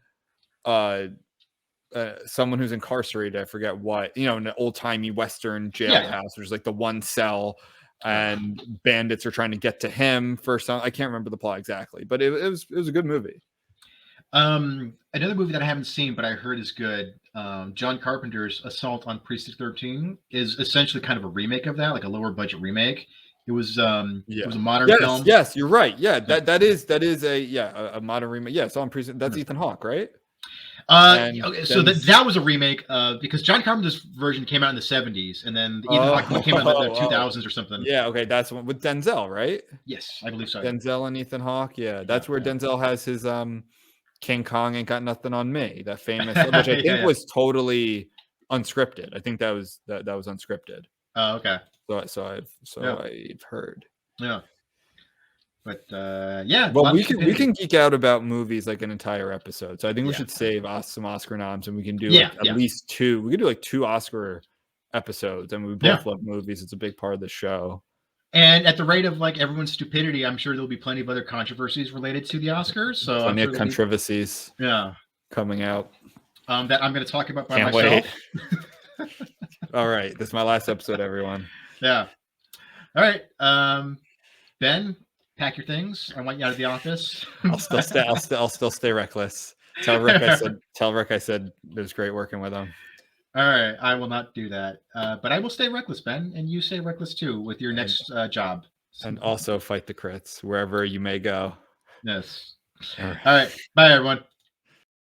Speaker 4: someone who's incarcerated. I forget what, you know, in an old timey Western jailhouse. There's like the one cell, and bandits are trying to get to him for some. I can't remember the plot exactly, but it was a good movie.
Speaker 3: Another movie that I haven't seen but I heard is good. John Carpenter's Assault on Precinct 13 is essentially kind of a remake of that, like a lower budget remake. It was it was a modern film.
Speaker 4: Yes, you're right. Yeah, that is a modern remake. Yeah, Assault on Precinct. That's Ethan Hawke, right?
Speaker 3: Okay, so that was a remake because John Carpenter's version came out in the 70s, and then the Ethan Hawke one came out in the 2000s or something.
Speaker 4: Yeah, okay, that's one with Denzel, right?
Speaker 3: Yes, I believe so.
Speaker 4: Denzel and Ethan Hawke. Yeah, that's where Denzel has his King Kong Ain't Got Nothing on Me, that famous, which I think was totally unscripted. I think that was unscripted.
Speaker 3: Oh, okay.
Speaker 4: So I've heard.
Speaker 3: Yeah. But
Speaker 4: well, we can geek out about movies like an entire episode. So I think we should save some Oscar noms, and we can do at least two. We could do like 2 Oscar episodes, and we both love movies. It's a big part of the show.
Speaker 3: And at the rate of like everyone's stupidity, I'm sure there'll be plenty of other controversies related to the Oscars. So
Speaker 4: plenty of controversies coming out.
Speaker 3: That I'm going to talk about by
Speaker 4: Can't
Speaker 3: myself.
Speaker 4: Wait. All right, this is my last episode, everyone.
Speaker 3: Yeah. All right, Ben, pack your things. I want you out of the office.
Speaker 4: I'll still stay reckless. Tell Rick I said it was great working with him.
Speaker 3: All right, I will not do that. But I will stay reckless, Ben, and you stay reckless too with your next job.
Speaker 4: And also fight the crits wherever you may go.
Speaker 3: Yes. All right. Bye, everyone.